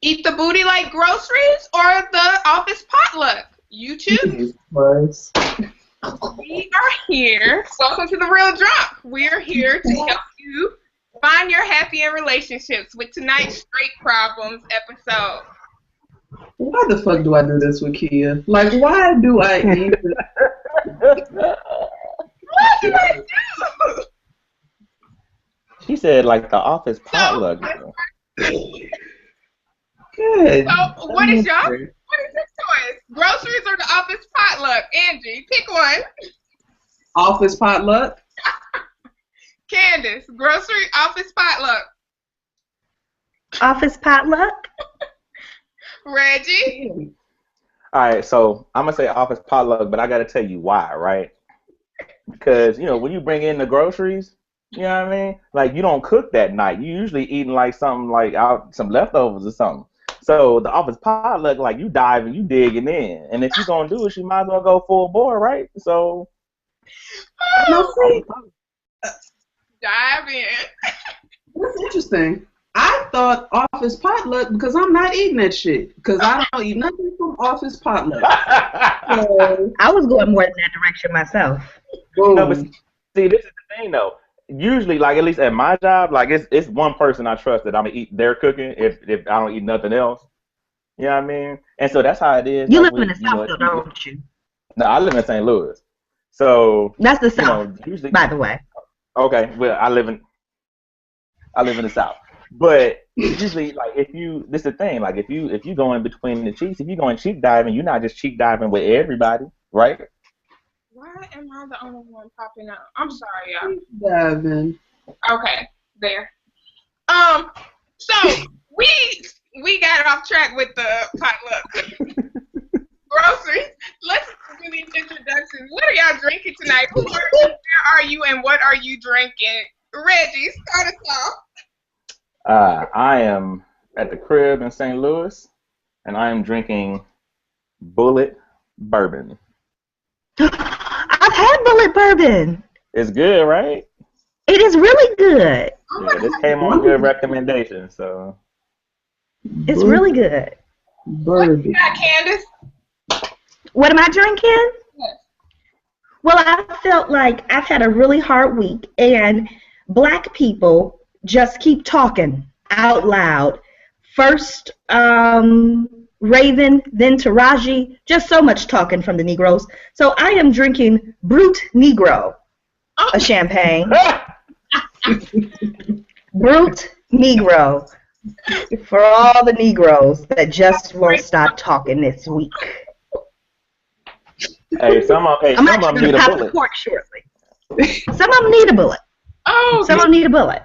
Eat the booty like groceries or the office potluck? You choose. We are here. Welcome to The Real Drunk. We are here to help you find your happy in relationships with tonight's Straight Problems episode. Why the fuck do I do this with Kia? Like, why do I even... What did I do? She said like the office potluck. Good. So, what is your choice? Groceries or the office potluck? Angie, pick one. Office potluck. Candace, grocery, office potluck. Office potluck. Reggie. All right, so I'm gonna say office potluck, but I gotta tell you why, right? Because when you bring in the groceries, you know what I mean? Like you don't cook that night. You usually eating like something like out some leftovers or something. So the office potluck, like you diving, you digging in, and if you're gonna do it, you might as well go full bore, right? So Dive in. That's interesting. I thought office potluck because I'm not eating that shit. Because I don't eat nothing from office potluck. So, I was going more in that direction myself. no, but see, this is the thing though. Usually, like at least at my job, like it's one person I trust that I'm gonna eat their cooking if I don't eat nothing else. You know what I mean? And so that's how it is. You like, live in the South, though, don't you? No, I live in St. Louis. So that's the South, usually, by the way. Okay, well I live in the South. But usually, like this is the thing. Like if you go in between the cheeks, if you going cheek diving, you're not just cheek diving with everybody, right? Why am I the only one popping up? I'm sorry, y'all. cheek diving. Okay, there. So we got off track with the potluck. Groceries. Let's do these introductions. What are y'all drinking tonight? Who are you? Where are you? And what are you drinking? Reggie, start us off. I am at the crib in St. Louis, and I am drinking Bullet Bourbon. I've had Bullet Bourbon. It's good, right? It is really good. Yeah, this came on good recommendation, so. It's really good. What you got, Candace? What am I drinking? Yes. Well, I felt like I've had a really hard week, and black people just keep talking out loud. First, Raven, then Taraji, just so much talking from the Negroes. So I am drinking Brut Negro, a champagne. Brut Negro, for all the Negroes that just won't stop talking this week. Hey, some of them need a pop the bullet. cork shortly. Some of them need a bullet. Oh, Some of them need a bullet.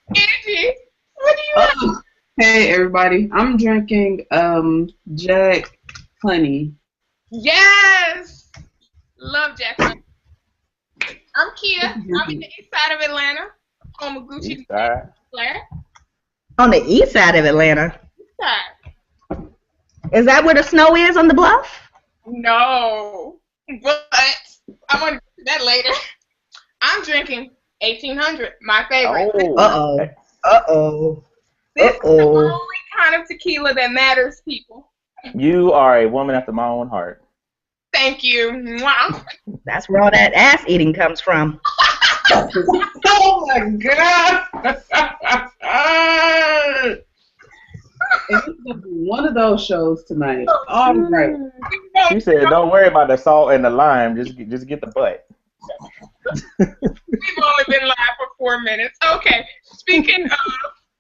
Angie, what do you have? Hey everybody, I'm drinking Jack Honey. Yes! Love Jack Honey. I'm Kia. I'm in the east side of Atlanta. Home of Gucci. East side. Blair. On the east side of Atlanta. East side. Is that where the snow is on the bluff? No. But I want to do that later. I'm drinking 1800, my favorite. Oh. Uh-oh. This is the only kind of tequila that matters, people. You are a woman after my own heart. Thank you. Mwah. That's where all that ass eating comes from. Oh my god! It's gonna be one of those shows tonight. All right. She said, "Don't worry about the salt and the lime. Just get the butt." We've only been live for 4 minutes. Okay. Speaking of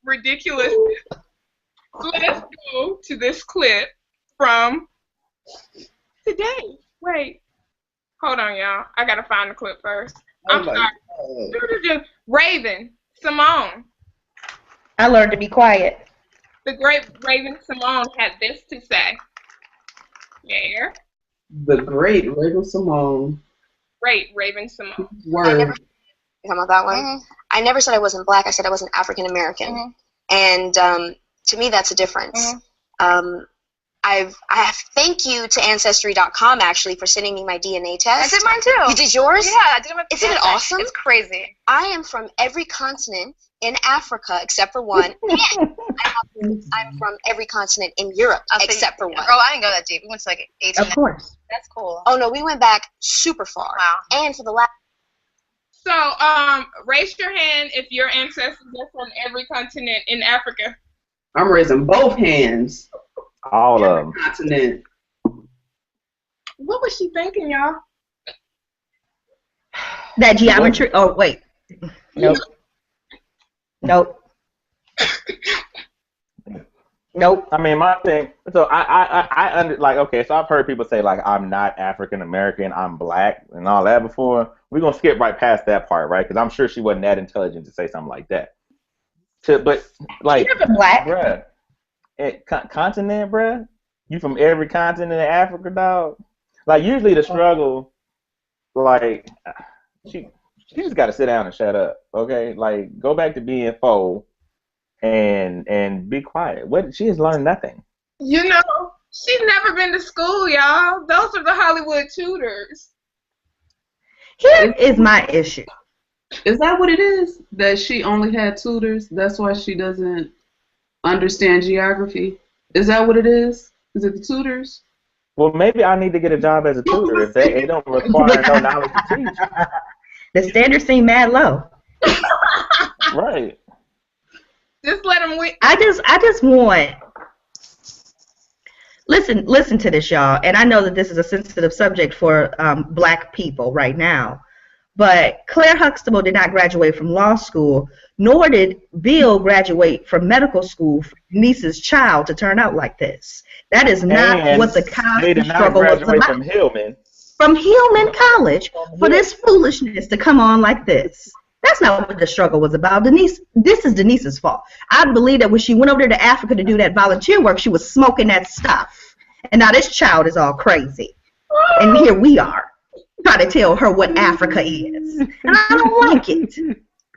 ridiculous, let's go to this clip from today. Wait. Hold on, y'all. I gotta find the clip first. I'm sorry. Raven Symoné. I learned to be quiet. The great Raven Symoné had this to say. Yeah. The great Raven Symoné. Great Raven Symoné. Word. Talking about that one. I never said I wasn't black. I said I wasn't African American. And to me, that's a difference. I have thank you to Ancestry.com actually for sending me my DNA test. I did mine too. You did yours? Yeah, I did my. Isn't it awesome? It's crazy. I am from every continent in Africa except for one. And I'm from every continent in Europe except for one. Girl, I didn't go that deep. We went to like 18. Of course. That's cool. Oh no, we went back super far. Wow. And for the last. So, raise your hand if your ancestors are from every continent in Africa. I'm raising both hands. All of them. Continent. What was she thinking, y'all? That geometry. Oh wait. Nope. Nope. Nope. I mean, my thing. So okay. So I've heard people say like I'm not African American, I'm black, and all that before. We're gonna skip right past that part, right? Because I'm sure she wasn't that intelligent to say something like that. But like, You're black. bruh, continent, bruh. You from every continent in Africa, dog. Like usually the struggle, like she just got to sit down and shut up, okay? Like go back to being faux and be quiet. What she has learned nothing. You know, she's never been to school, y'all. Those are the Hollywood tutors. Here is my issue. Is that what it is? That she only had tutors? That's why she doesn't understand geography? Is that what it is? Is it the tutors? Well, maybe I need to get a job as a tutor if they don't require no knowledge to teach. The standards seem mad low. Right. Just let them win. I just want listen to this, y'all, and I know that this is a sensitive subject for black people right now, but Claire Huxtable did not graduate from law school, nor did Bill graduate from medical school for Denise's child to turn out like this. That is not And what the they did not struggle was graduate about. from Hillman. From Hillman College for this foolishness to come on like this. That's not what the struggle was about. Denise, this is Denise's fault. I believe that when she went over there to Africa to do that volunteer work, she was smoking that stuff. And now this child is all crazy. And here we are, trying to tell her what Africa is. And I don't like it.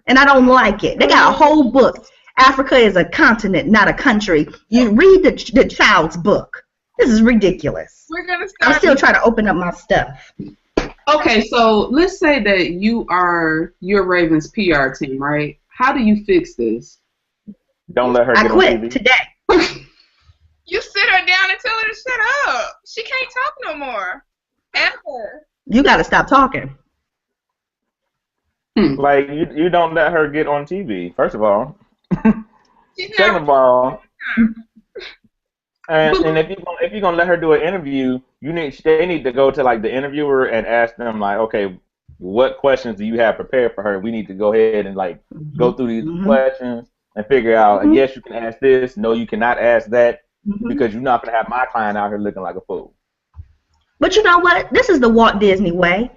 And I don't like it. They got a whole book. Africa is a continent, not a country. You read the child's book. This is ridiculous. We're gonna start. I'm still trying to open up my stuff. Okay, so let's say that you're Raven's PR team, right? How do you fix this? Don't let her I get on quit TV. today. You sit her down and tell her to shut up. She can't talk no more. Ever. You got to stop talking. Like you don't let her get on TV. First of all. She's Second never. of all. And if you're gonna let her do an interview, they need to go to like the interviewer and ask them like, okay, what questions do you have prepared for her? We need to go ahead and like go through these questions and figure out. Yes, you can ask this. No, you cannot ask that because you're not gonna have my client out here looking like a fool. But you know what? This is the Walt Disney way.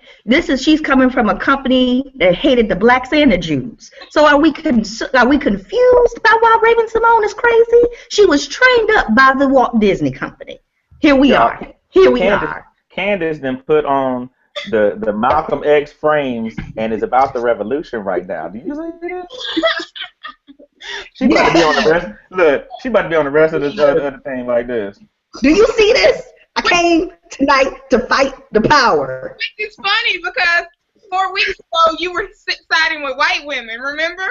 She's coming from a company that hated the blacks and the Jews. So are we confused by why Raven-Symoné is crazy? She was trained up by the Walt Disney Company. Here we are. Candace then put on the Malcolm X frames and is about the revolution right now. Do you see this? She about to be on the rest. Look, she about to be on the rest of the other thing like this. Do you see this? I came tonight to fight the power. It's funny because 4 weeks ago you were siding with white women, remember?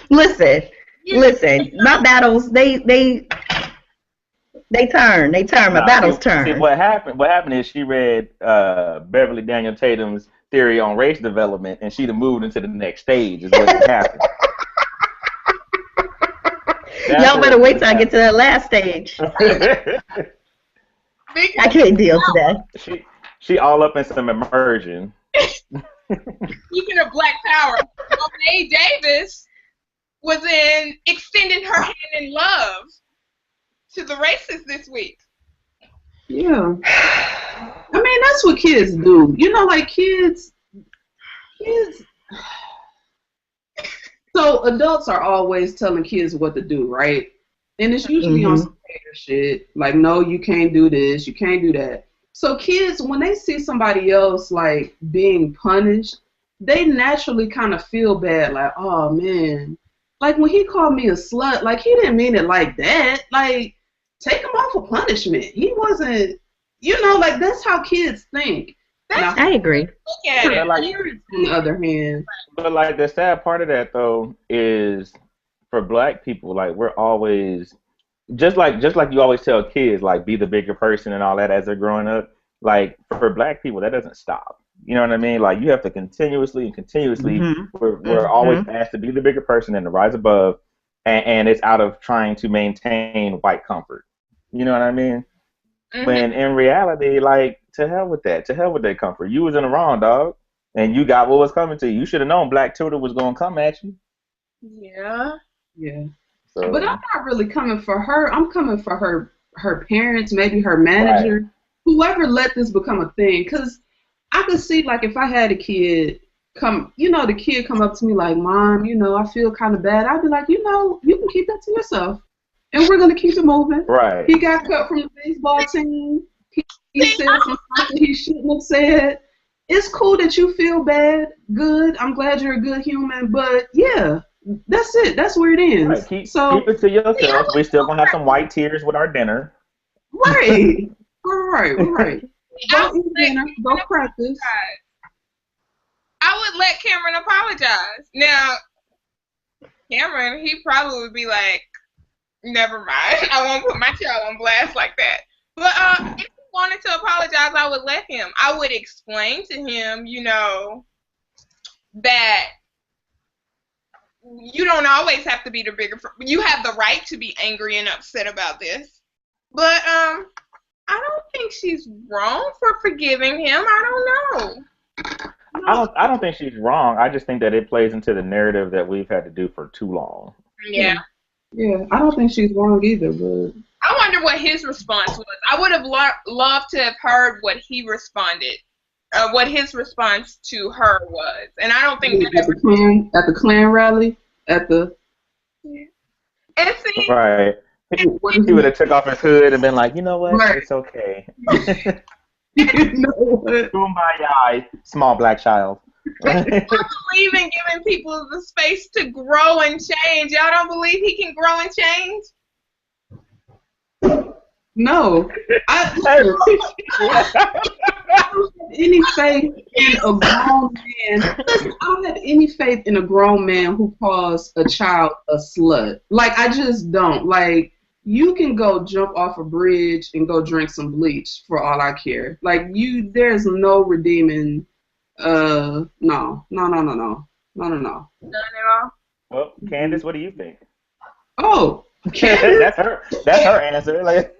Listen. My battles, they turn. My battles turn. See, what happened is she read Beverly Daniel Tatum's theory on race development, and she'd have moved into the next stage. Is what happened. Y'all better wait till I get to that last stage. I can't deal today. She all up in some immersion. Speaking of Black Power, Monet Davis was extending her hand in love to the racists this week. Yeah. I mean, that's what kids do. You know, like kids. So adults are always telling kids what to do, right? And it's usually on some hater shit. Like, no, you can't do this, you can't do that. So kids, when they see somebody else, like, being punished, they naturally kind of feel bad, like, oh, man, like when he called me a slut, like he didn't mean it like that. Like, take him off of punishment. He wasn't, like that's how kids think. I agree. Look at it. Like, Parents, on the other hand, but like the sad part of that though is for black people, like we're always just like you always tell kids, like be the bigger person and all that as they're growing up. Like for black people, that doesn't stop. You know what I mean? Like you have to continuously. We're always asked to be the bigger person and to rise above, and it's out of trying to maintain white comfort. You know what I mean? When in reality, like to hell with that. To hell with that comfort. You was in the wrong, dog, and you got what was coming to you. You should have known Black Tutor was gonna come at you. Yeah. yeah. So, But I'm not really coming for her. I'm coming for her parents, maybe her manager, whoever let this become a thing. Because I could see, like, if I had a kid the kid come up to me like, Mom, I feel kind of bad. I'd be like, you can keep that to yourself. And we're going to keep it moving. right. He got cut from the baseball team. He said some stuff that he shouldn't have said. It's cool that you feel bad. Good. I'm glad you're a good human. But, yeah. That's it. That's where it ends. Right. Keep it to yourself. We still gonna have some white tears with our dinner. Right. Right. Go eat dinner. Go practice. I would let Cameron apologize. Now, Cameron, he probably would be like, never mind. I won't put my child on blast like that. But if he wanted to apologize, I would let him. I would explain to him, that you don't always have to be the bigger. You have the right to be angry and upset about this. But I don't think she's wrong for forgiving him. I don't know. I don't think she's wrong. I just think that it plays into the narrative that we've had to do for too long. Yeah. Yeah, I don't think she's wrong either, but I wonder what his response was. I would have loved to have heard what he responded, what his response to her was. And I don't think at the Klan rally, at the and see, right. He would have took off his hood and been like, you know what? Right. It's okay. you know what? Kumbaya, small black child. I believe in giving people the space to grow and change. Y'all don't believe he can grow and change? No. I don't have any faith in a grown man. Listen, I don't have any faith in a grown man who calls a child a slut. Like, I just don't. Like, you can go jump off a bridge and go drink some bleach for all I care. Like, there's no redeeming. No. None at all. Well, Candace, what do you think? Oh, Candace? That's her answer. Like,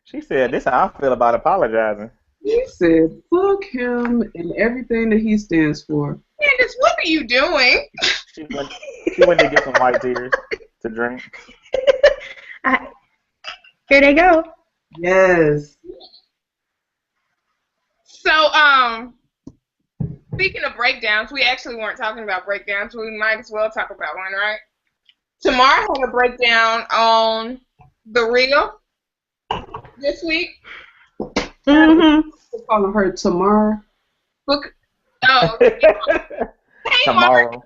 she said, "This is how I feel about apologizing." He said, "Fuck him and everything that he stands for." Candace, what are you doing? She went to get some white tears to drink. Here they go. Yes. So, speaking of breakdowns, we actually weren't talking about breakdowns. We might as well talk about one, right? Tamar had a breakdown on the reel this week. We're calling her Tamar. Tomorrow. Tamar,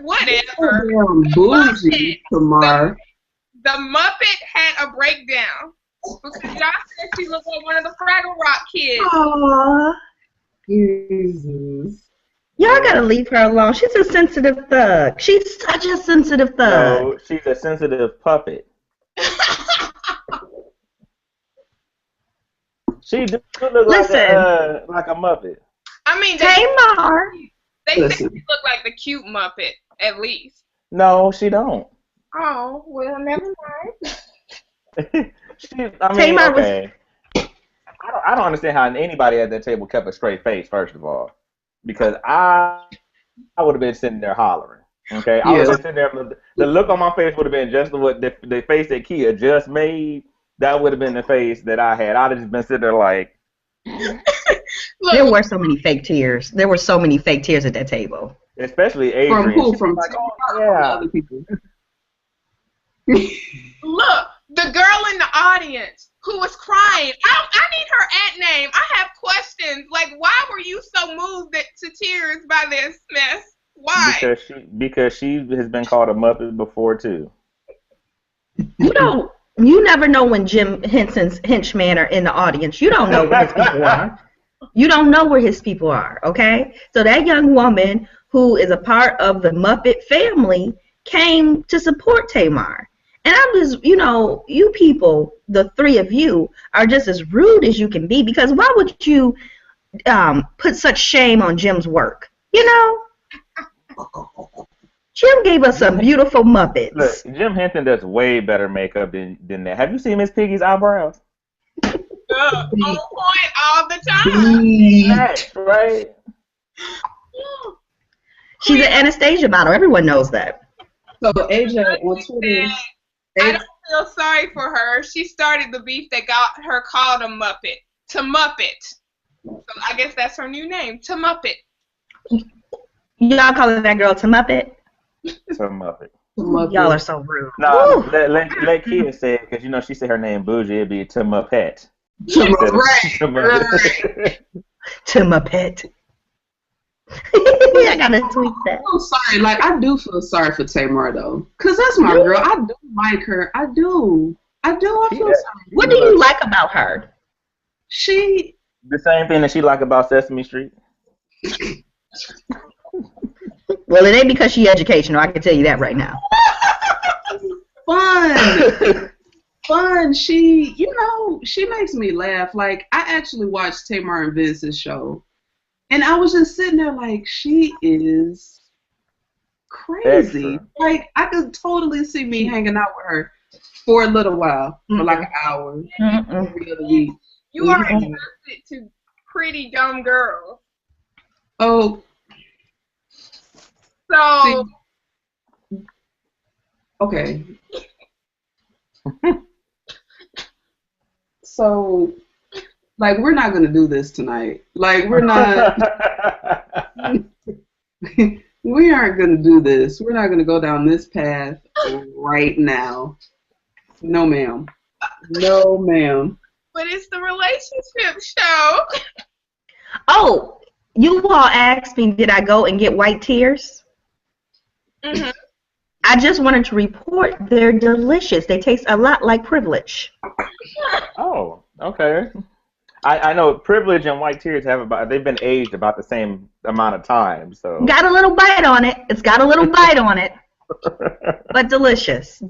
whatever. Damn bougie, Tamar. The Muppet had a breakdown because y'all said she looked like one of the Fraggle Rock kids. Aww. Jesus. Y'all gotta leave her alone. She's a sensitive thug. She's such a sensitive thug. No, she's a sensitive puppet. She do look like a Muppet. I mean, Tamar. they say she look like the cute Muppet, at least. No, she don't. Oh, well, never mind. Tamar okay. I don't understand how anybody at that table kept a straight face, first of all. Because I would have been sitting there hollering. Okay? I would have been sitting there. The look on my face would have been just what the face that Kia just made. That would have been the face that I had. I'd have just been sitting there like. There were so many fake tears. There were so many fake tears at that table. Especially Adrian. From who? From like, other people. Look, the girl in the audience who was crying. I need her at name. I have questions. Like, why were you so moved to tears by this mess? Why? Because she has been called a Muppet before too. You never know when Jim Henson's henchmen are in the audience. You don't know where his people are. You don't know where his people are, okay? So that young woman who is a part of the Muppet family came to support Tamar. And I'm just, you people, the three of you, are just as rude as you can be, because why would you put such shame on Jim's work? Jim gave us some beautiful Muppets. Look, Jim Henson does way better makeup than that. Have you seen Miss Piggy's eyebrows? On point all the time. That's right. She's an Anastasia model. Everyone knows that. So AJ on Twitter. I don't feel sorry for her. She started the beef that got her called a Muppet. To Muppet. So I guess that's her new name. To Muppet. Y'all calling that girl to Muppet? To Muppet. Y'all are so rude. No, let Kia say it, because she said her name bougie. It'd be to Muppet. Right. To Muppet. I gotta tweet that. I'm sorry. Like, I do feel sorry for Tamar though, cause that's my girl. I do like her. I do. I feel sorry. What do you like about her? She. The same thing that she like about Sesame Street. Well, it ain't because she educational. I can tell you that right now. Fun. She makes me laugh. Like, I actually watched Tamar and Vince's show, and I was just sitting there like, she is crazy. Extra. Like, I could totally see me hanging out with her for a little while, for like an hour every other week. You are attracted to pretty dumb girls. Oh. So. Okay. So, like, we're not gonna do this tonight. Like, we're not. We aren't gonna do this. We're not gonna go down this path right now. No, ma'am. No, ma'am. But it's the relationship show. Oh, you all asked me, did I go and get white tears? Mm-hmm. I just wanted to report they're delicious. They taste a lot like privilege. Oh, okay. I know privilege and white tears they've been aged about the same amount of time. So got a little bite on it. It's got a little bite on it. But delicious.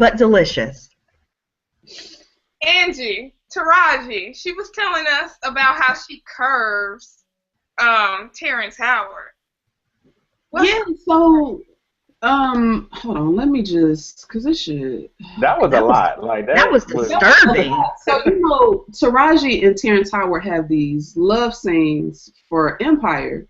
Angie, Taraji, she was telling us about how she curves Terrence Howard. Yeah, so hold on, let me just, cause this shit. That was a lot. Like that was disturbing. So Taraji and Terrence Howard have these love scenes for Empire,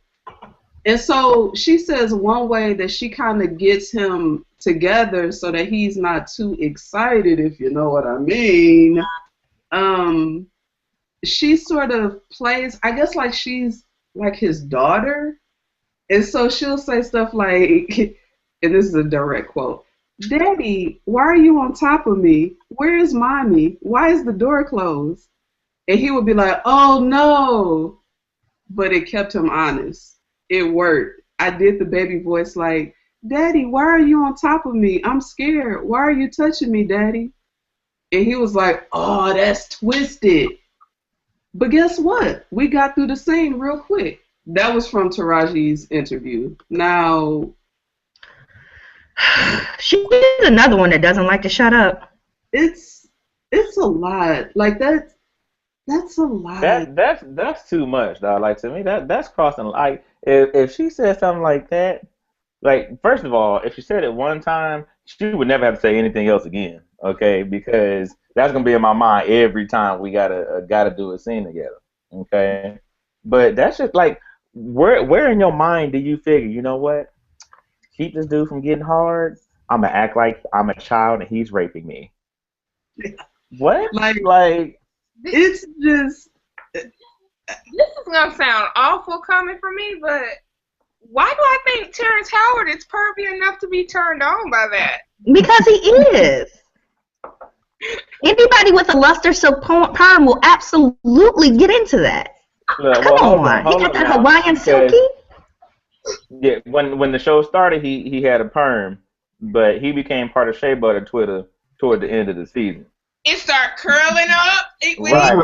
and so she says one way that she kind of gets him together so that he's not too excited, if you know what I mean. She sort of plays, I guess, like she's like his daughter, and so she'll say stuff like. And this is a direct quote. "Daddy, why are you on top of me? Where is Mommy? Why is the door closed?" And he would be like, "Oh no." But it kept him honest. It worked. I did the baby voice like, "Daddy, why are you on top of me? I'm scared. Why are you touching me, Daddy?" And he was like, "Oh, that's twisted." But guess what? We got through the scene real quick. That was from Taraji's interview. Now, she's another one that doesn't like to shut up. It's a lot. Like that's a lot. That's too much, dog. Like, to me, that's crossing. Like, if she said something like that, like, first of all, if she said it one time, she would never have to say anything else again. Okay, because that's gonna be in my mind every time we gotta do a scene together. Okay, but that's just like, where in your mind do you figure, you know what? Keep this dude from getting hard, I'm gonna act like I'm a child and he's raping me. What? Like it's just. This is gonna sound awful coming from me, but why do I think Terrence Howard is pervy enough to be turned on by that? Because he is. Anybody with a luster silk perm will absolutely get into that. Look, Come on. He got that Hawaiian silky. Yeah, when the show started, he had a perm, but he became part of Shea Butter Twitter toward the end of the season. It start curling up. Right,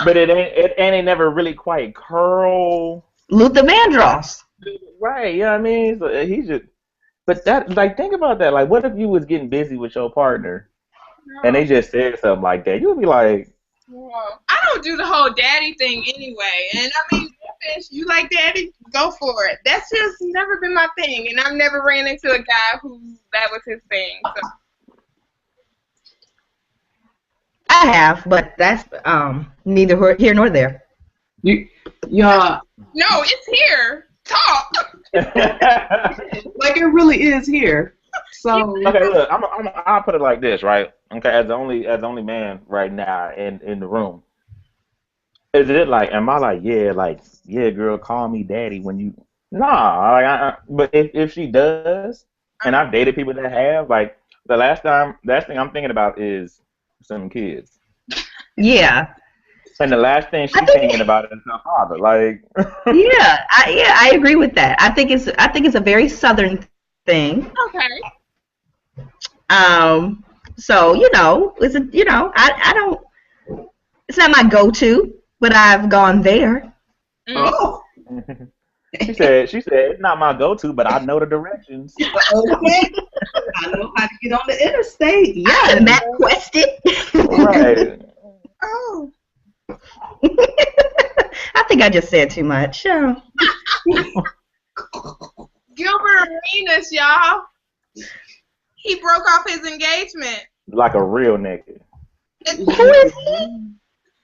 but it ain't never really quite curl. Luther Vandross. Right, you know what I mean? So he just, but that, like, think about that. Like, what if you was getting busy with your partner and they just said something like that? You would be like, well, I don't do the whole daddy thing anyway. And I mean, if you like daddy, go for it. That's just never been my thing. And I've never ran into a guy who that was his thing. So. I have, but that's neither here nor there. Y'all. No, it's here. Talk. Like it really is here. So okay, look, I'll put it like this, right? Okay, as the only man right now in the room, is it like, am I like, yeah, girl, call me daddy when you? Nah, like, but if she does, and I've dated people that have, like, the last thing I'm thinking about is some kids. Yeah. And the last thing she's thinking about is her father. Like. Yeah, I agree with that. I think it's a very Southern thing. Okay. So I don't. It's not my go-to, but I've gone there. Oh. She said it's not my go-to, but I know the directions. Okay. I know how to get on the interstate. Yeah, I map quested. Right. Oh. I think I just said too much. Gilbert Arenas, y'all. He broke off his engagement. Like a real nigga. Who is he?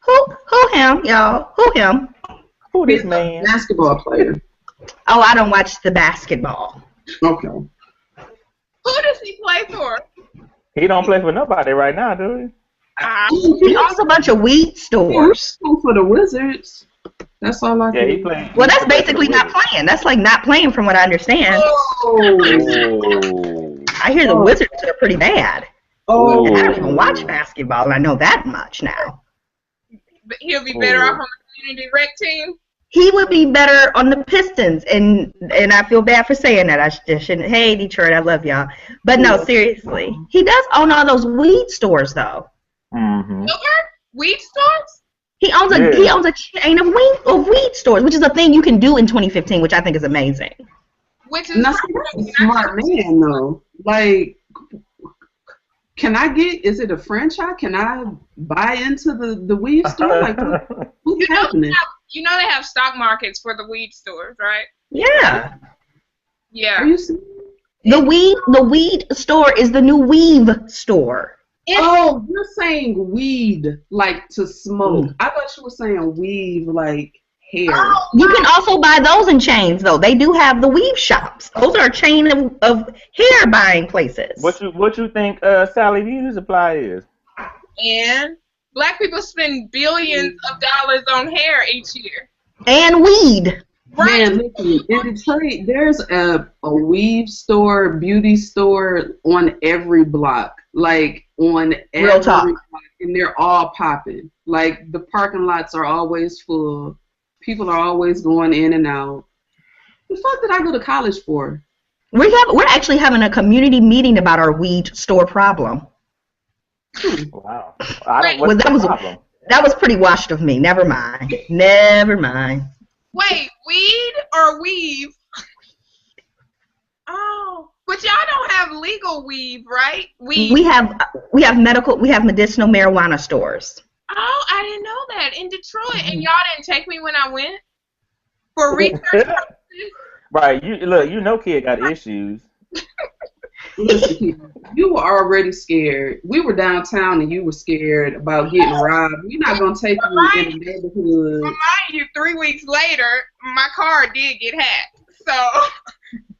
Who him, y'all? Who him? Who this man? Basketball player. Oh, I don't watch the basketball. Okay. Who does he play for? He don't play for nobody right now, do he? He owns a bunch of weed stores. For the Wizards. That's all I can. He plays. Well, that's basically not playing. That's like not playing from what I understand. Oh. I hear the Wizards are pretty bad. Oh. And I don't even watch basketball, and I know that much now. But he'll be better off on the community rec team. He would be better on the Pistons, and I feel bad for saying that. I shouldn't. Hey, Detroit, I love y'all. But no, seriously. He does own all those weed stores, though. Mm-hmm. Weed stores? He owns a chain of weed stores, which is a thing you can do in 2015, which I think is amazing. Which is that's a smart man, though. Like, is it a franchise? Can I buy into the weed store? Like, what's happening? You know they have stock markets for the weed stores, right? Yeah. Yeah. Are you serious? The weed store is the new weave store. Oh, you're saying weed like to smoke. I thought you were saying weave like hair. Oh, you can also buy those in chains, though. They do have the weave shops. Those are a chain of hair buying places. What you think Sally Beauty Supply is? And black people spend billions of dollars on hair each year. And weed. Right. Man, listen, in Detroit, there's a weave store, beauty store on every block. Like, on every block. And they're all popping. Like, the parking lots are always full. People are always going in and out. The fuck did I go to college for? We're actually having a community meeting about our weed store problem. Wow. What's the problem? That was pretty washed of me. Never mind. Wait, weed or weave? Oh, but y'all don't have legal weave, right? Weave. We have medicinal marijuana stores. Oh, I didn't know that in Detroit, and y'all didn't take me when I went for research purposes. Right, you know, kid got issues. Listen, you were already scared. We were downtown and you were scared about getting robbed. We're not going to take you in the neighborhood. Mind you, 3 weeks later, my card did get hacked. So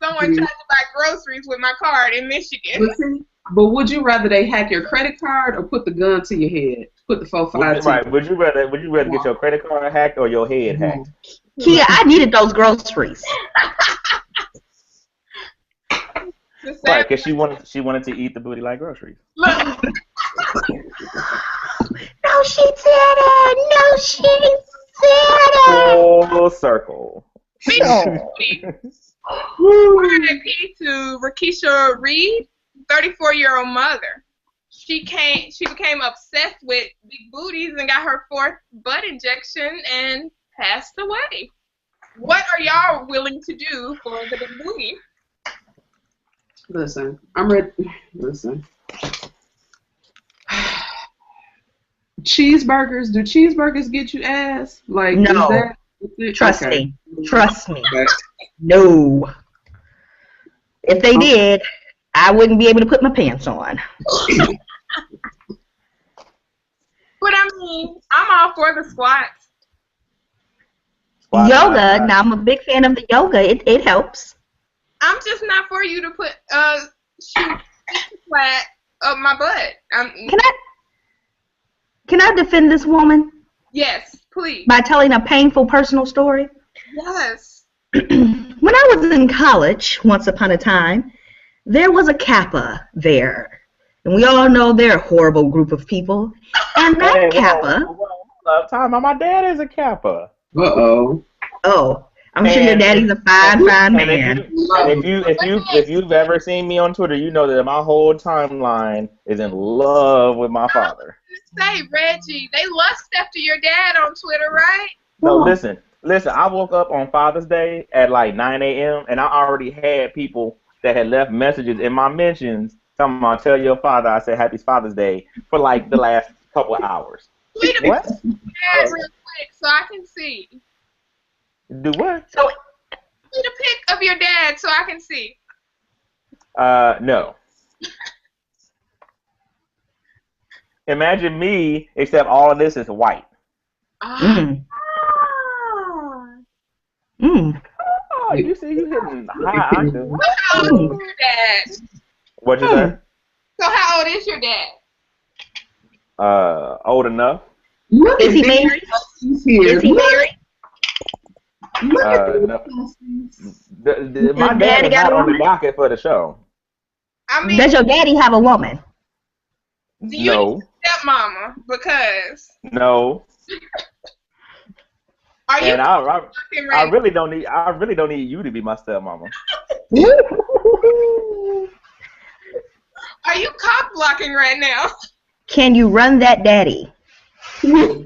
someone tried to buy groceries with my card in Michigan. But would you rather they hack your credit card or put the gun to your head? Put the 452. Right. Would you rather get your credit card hacked or your head hacked? Kia, I needed those groceries. Right, because she wanted to eat the booty like groceries. Look. No, she didn't. Full circle. R.I.P. to Rakisha Reed, 34-year-old mother. She became obsessed with big booties and got her 4th butt injection and passed away. What are y'all willing to do for the big booty? Listen, I'm ready. Listen. Cheeseburgers. Do cheeseburgers get you ass? Like, No. Trust me. Trust me. Okay. No. If they did, I wouldn't be able to put my pants on. But I mean, I'm all for the squats. Yoga. Now I'm a big fan of the yoga. It helps. I'm just not for you to put shoe flat up my butt. Can I defend this woman? Yes, please. By telling a painful personal story? Yes. When I was in college, once upon a time, there was a Kappa there. And we all know they're a horrible group of people. And that Kappa... Time, my dad is a Kappa. Uh-oh. Oh, I'm sure your daddy's a fine man. If you've ever seen me on Twitter, you know that my whole timeline is in love with my father. Say, Reggie, they lust after your dad on Twitter, right? No, listen. I woke up on Father's Day at like 9 a.m. and I already had people that had left messages in my mentions telling me, "Tell your father I said Happy Father's Day" for like the last couple of hours. Tweet a picture of your dad real quick so I can see. Do what? Tweet a pic of your dad so I can see. No. Imagine me, except all of this is white. Ah. Oh, you see, you hitting high octave. How old is your dad? What'd you say? So how old is your dad? Old enough. Is he married? Is he married? No. My dad is not on the docket for the show. I mean, does your daddy have a woman? Do you need a stepmama? Because no. Are you? And I really don't need. I really don't need you to be my stepmama. Are you cock blocking right now? Can you run that daddy? No.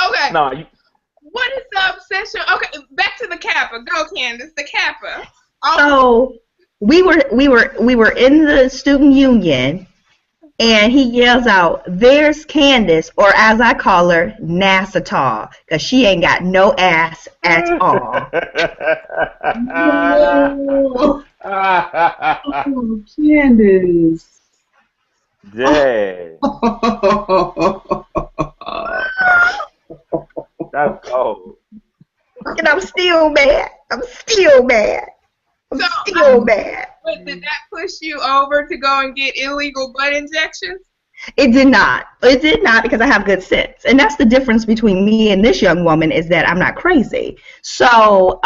Okay. No. What is the obsession? Okay, back to the Kappa. Go, Candace. The Kappa. So we were in the student union, and he yells out, "There's Candace," or as I call her, Nassatah, because she ain't got no ass at all. Oh, Candace. Dang. That's cold. And I'm still mad. I'm still mad. But did that push you over to go and get illegal butt injections? It did not. It did not, because I have good sense. And that's the difference between me and this young woman, is that I'm not crazy. So,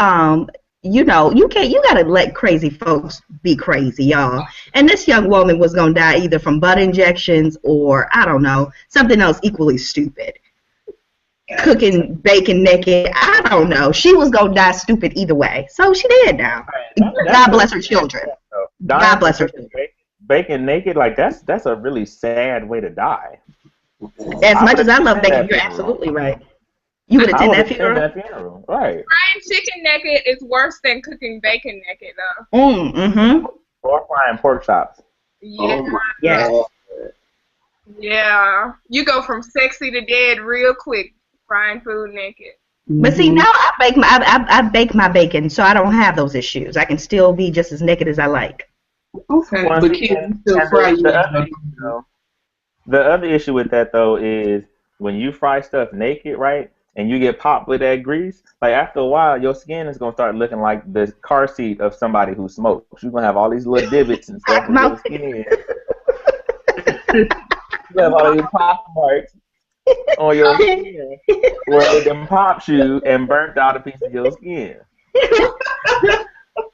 you gotta let crazy folks be crazy, y'all. And this young woman was gonna die either from butt injections or, I don't know, something else equally stupid. Cooking bacon naked, I don't know. She was gonna die stupid either way. So she did now. God bless her children. God bless her children. Bacon naked, like that's a really sad way to die. As much as I love bacon, you're absolutely right. You would attend that funeral? Right. Frying chicken naked is worse than cooking bacon naked, though. Mm-hmm. Or frying pork chops. Yeah. Yes. Yeah. You go from sexy to dead real quick, frying food naked. But see, now I bake my bacon, so I don't have those issues. I can still be just as naked as I like. Okay. But can you still fry the other issue with that, though, is when you fry stuff naked, right, and you get popped with that grease, like after a while, your skin is going to start looking like the car seat of somebody who smokes. You're going to have all these little divots and stuff in your skin. You have all these pop marks on your skin where them popped you and burnt out a piece of your skin.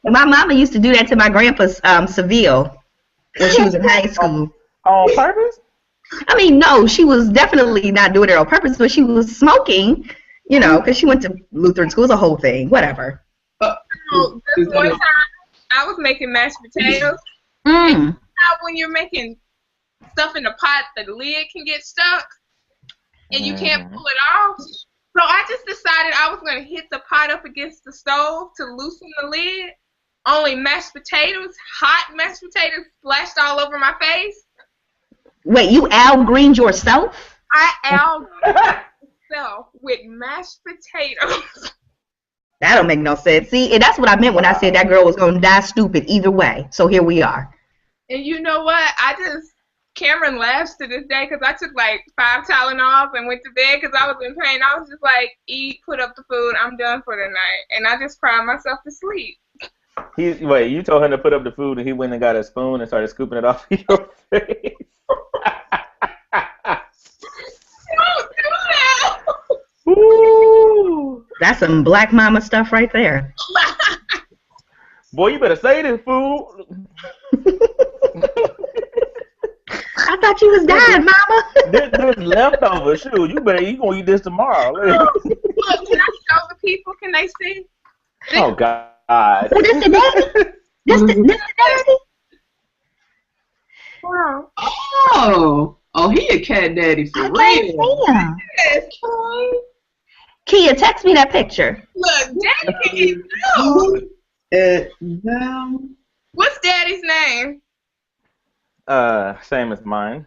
My mama used to do that to my grandpa's Seville when she was in high school. On purpose? I mean, no, she was definitely not doing it on purpose, but she was smoking, you know, because she went to Lutheran school. It's a whole thing, whatever. So this one time, I was making mashed potatoes. Mm. How when you're making stuff in the pot, the lid can get stuck, and you can't pull it off. So I just decided I was going to hit the pot up against the stove to loosen the lid. Only mashed potatoes, hot mashed potatoes, splashed all over my face. Wait, you Al Greened yourself? I Al myself with mashed potatoes. That don't make no sense. See, and that's what I meant when I said that girl was going to die stupid either way. So here we are. And you know what? Cameron laughs to this day because I took like 5 Tylenols and went to bed because I was in pain. I was just like, eat, put up the food, I'm done for the night. And I just cried myself to sleep. Wait, you told him to put up the food and he went and got a spoon and started scooping it off your face? Don't do that! Ooh. That's some black mama stuff right there. Boy, you better say this food. I thought you was dying, mama. This leftover. Shoot, you gonna eat this tomorrow. Look, can I show the people? Can they see? Oh God. Oh, this the daddy? This the daddy? Wow. Oh, he a cat daddy for I real. can't see him. Yes. Kia, text me that picture. Look, Daddy can eat too. What's Daddy's name? Same as mine.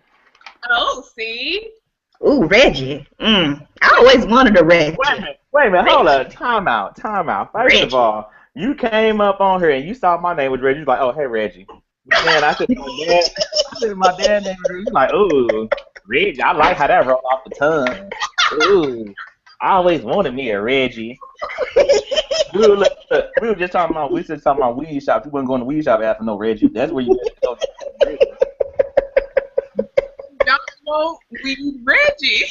Oh, see? Ooh, Reggie. I always wanted a Reggie. Wait a minute, hold up. Time out. First Reggie. of all, you came up on here and you saw my name was Reggie. You was like, oh, hey, Reggie. Man, I said my dad name was Reggie. Like, ooh, Reggie. I like how that rolled off the tongue. Ooh, I always wanted me a Reggie. We were just talking about weed shops. You wasn't going to weed shop after no Reggie. That's where you go. Don't know weed Reggie.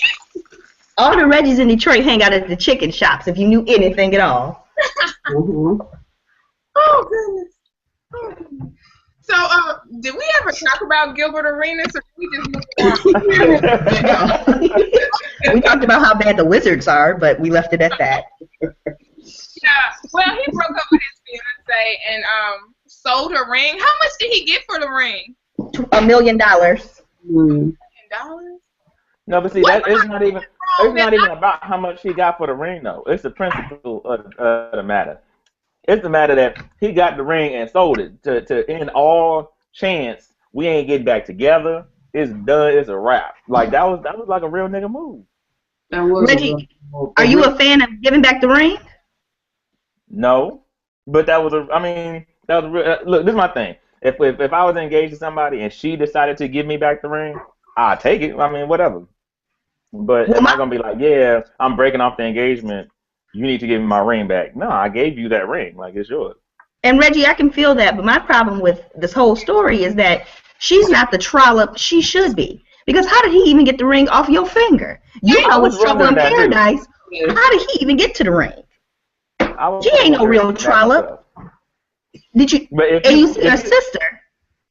All the Reggies in Detroit hang out at the chicken shops, if you knew anything at all. Oh, goodness. Oh. So, did we ever talk about Gilbert Arenas, or did we just move on? We talked about how bad the Wizards are, but we left it at that. Yeah. Well, he broke up with his fiance and sold her ring. How much did he get for the ring? $1 million. $1 No, but see, it's not even about how much he got for the ring, though. It's the principle of the matter. It's the matter that he got the ring and sold it to end all chance we ain't getting back together. It's done. It's a wrap. Like that was like a real nigga move. Reggie, are you a fan of giving back the ring? No, but that was real. Look, this is my thing. If I was engaged to somebody and she decided to give me back the ring, I'd take it. I mean, whatever. But am I gonna be like, yeah, I'm breaking off the engagement. You need to give me my ring back. No, I gave you that ring. Like, it's yours. And Reggie, I can feel that, but my problem with this whole story is that she's not the trollop she should be. Because how did he even get the ring off your finger? You know it's trouble in paradise. How did he even get to the ring? She ain't no real trollop. Did you? And you see her sister.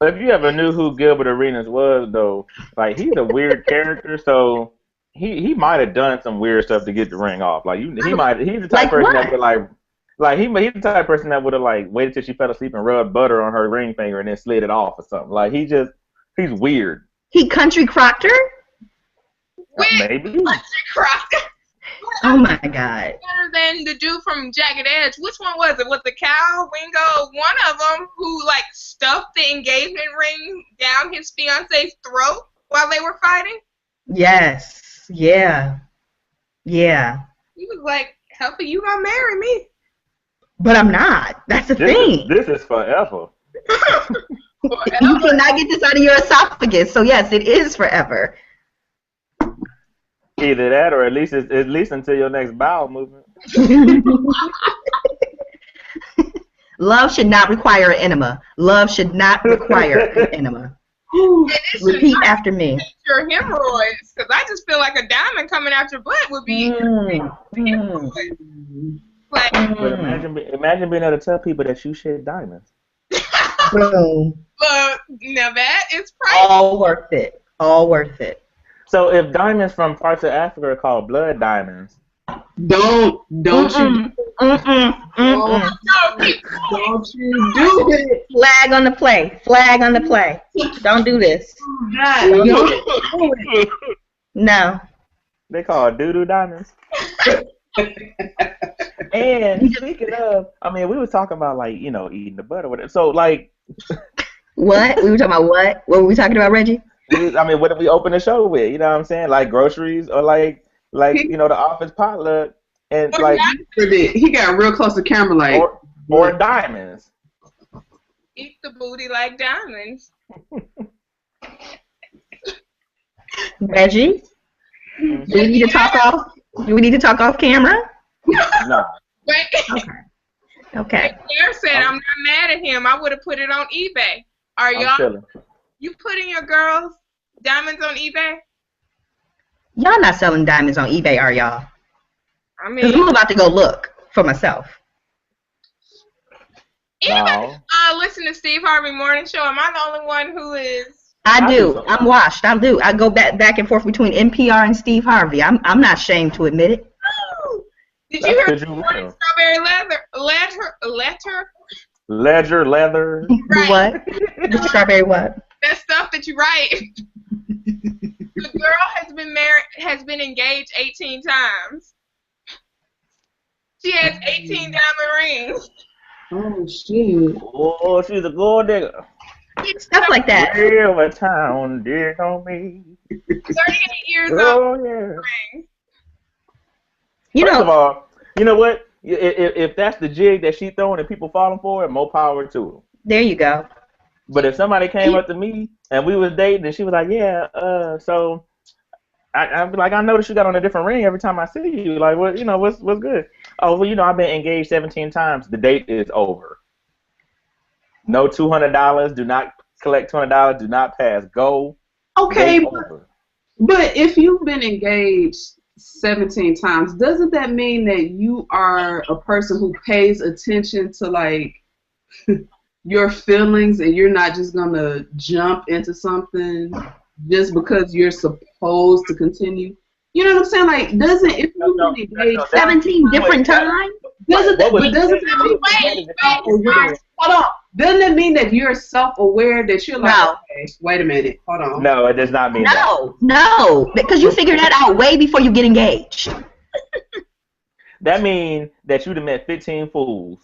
If you ever knew who Gilbert Arenas was, though, like, he's a weird character, so he might have done some weird stuff to get the ring off. Like, he's the type of person that would he's the type of person that would have like waited till she fell asleep and rubbed butter on her ring finger and then slid it off or something. Like, he's weird. He country crocked her? Maybe. Country crocked. Oh my God. Better than the dude from Jagged Edge. Which one was it? Was the cow, Wingo, one of them who like stuffed the engagement ring down his fiance's throat while they were fighting? Yes. Yeah. Yeah. He was like, "Helpy, you gonna marry me?" But I'm not. That's the thing. This is forever. You cannot get this out of your esophagus. So yes, it is forever. Either that, or at least until your next bowel movement. Love should not require an enema. Love should not require an enema. Repeat after me. Your hemorrhoids, because I just feel like a diamond coming out your butt would be hemorrhoids. Like, but imagine being able to tell people that you shed diamonds. Boom. Look, now that is priceless. All worth it. All worth it. So if diamonds from parts of Africa are called blood diamonds, Don't you don't, Mm-mm. No, keep don't you do it. Flag on the play. Flag on the play. Don't do this. God, Don't do don't it. do it. No. they call doo-doo diamonds. And speaking of, I mean, we were talking about like, eating the butter with it. So like, What? We were talking about what? What were we talking about, Reggie? what did we open the show with? You know what I'm saying? Like groceries or the office potluck and like He got real close to camera, like. or diamonds. eat the booty like diamonds. Reggie? Do we need to talk off? Do we need to talk off camera? No. Wait. Okay. Claire said I'm not mad at him. I would have put it on eBay. Are I'm y'all? chilling. You putting your girls' diamonds on eBay? Y'all not selling diamonds on eBay, are y'all? I Because mean, I'm about to go look for myself. anybody listen to Steve Harvey Morning Show? Am I the only one who is? I do. so. I'm washed. I do. I go back and forth between NPR and Steve Harvey. I'm not ashamed to admit it. Did you hear That's the good you morning will. strawberry Ledger, leather. Right. What? The strawberry what? That stuff that you write. The girl has been engaged 18 times. She has 18 diamond rings. Oh shit. Oh, she's a gold digger. Stuff like that. Real a town dig on me. 38 years old Oh yeah. ring. First of all, you know what? If that's the jig that she throwing and people falling for it, more power to her. There you go. But if somebody came up to me and we was dating and she was like, yeah, so I'd be like, I noticed you got on a different ring every time I see you. Like, what, what's good? Oh, well, I've been engaged 17 times. The date is over. No $200. Do not collect $200. Do not pass. Go. Okay, Date over. but if you've been engaged 17 times, doesn't that mean that you are a person who pays attention to like your feelings and you're not just gonna jump into something just because you're supposed to continue? You know what I'm saying? Like, doesn't if you've been engaged 17 different times? doesn't that Wait. hold on? Doesn't that mean that you're self-aware that you're like, No. okay, wait a minute, hold on. No, it does not mean that. No, because you figure that out way before you get engaged. That means that you'd have met 15 fools.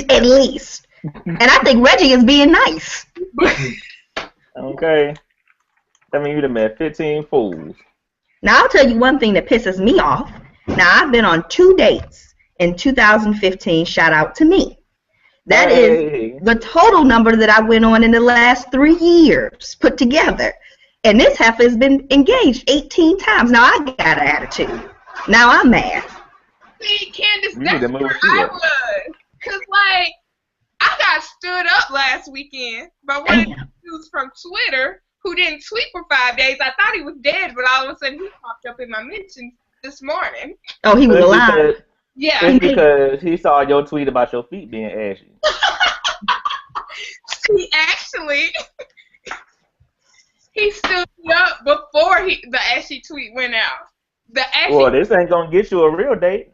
At least. And I think Reggie is being nice. Okay. That means you'd have met 15 fools. Now, I'll tell you one thing that pisses me off. Now, I've been on 2 dates in 2015. Shout out to me. That is the total number that I went on in the last 3 years put together. And this heifer has been engaged 18 times. Now, I got an attitude. Now, I'm mad. See, Candace, You need that's to move where through I it. was. Because, like, I got stood up last weekend by one of the dudes from Twitter who didn't tweet for 5 days. I thought he was dead, but all of a sudden he popped up in my mentions this morning. Oh, he was alive. Yeah. It's because he saw your tweet about your feet being ashy. He stood me up before the ashy tweet went out. The ashy. Well, this ain't gonna get you a real date.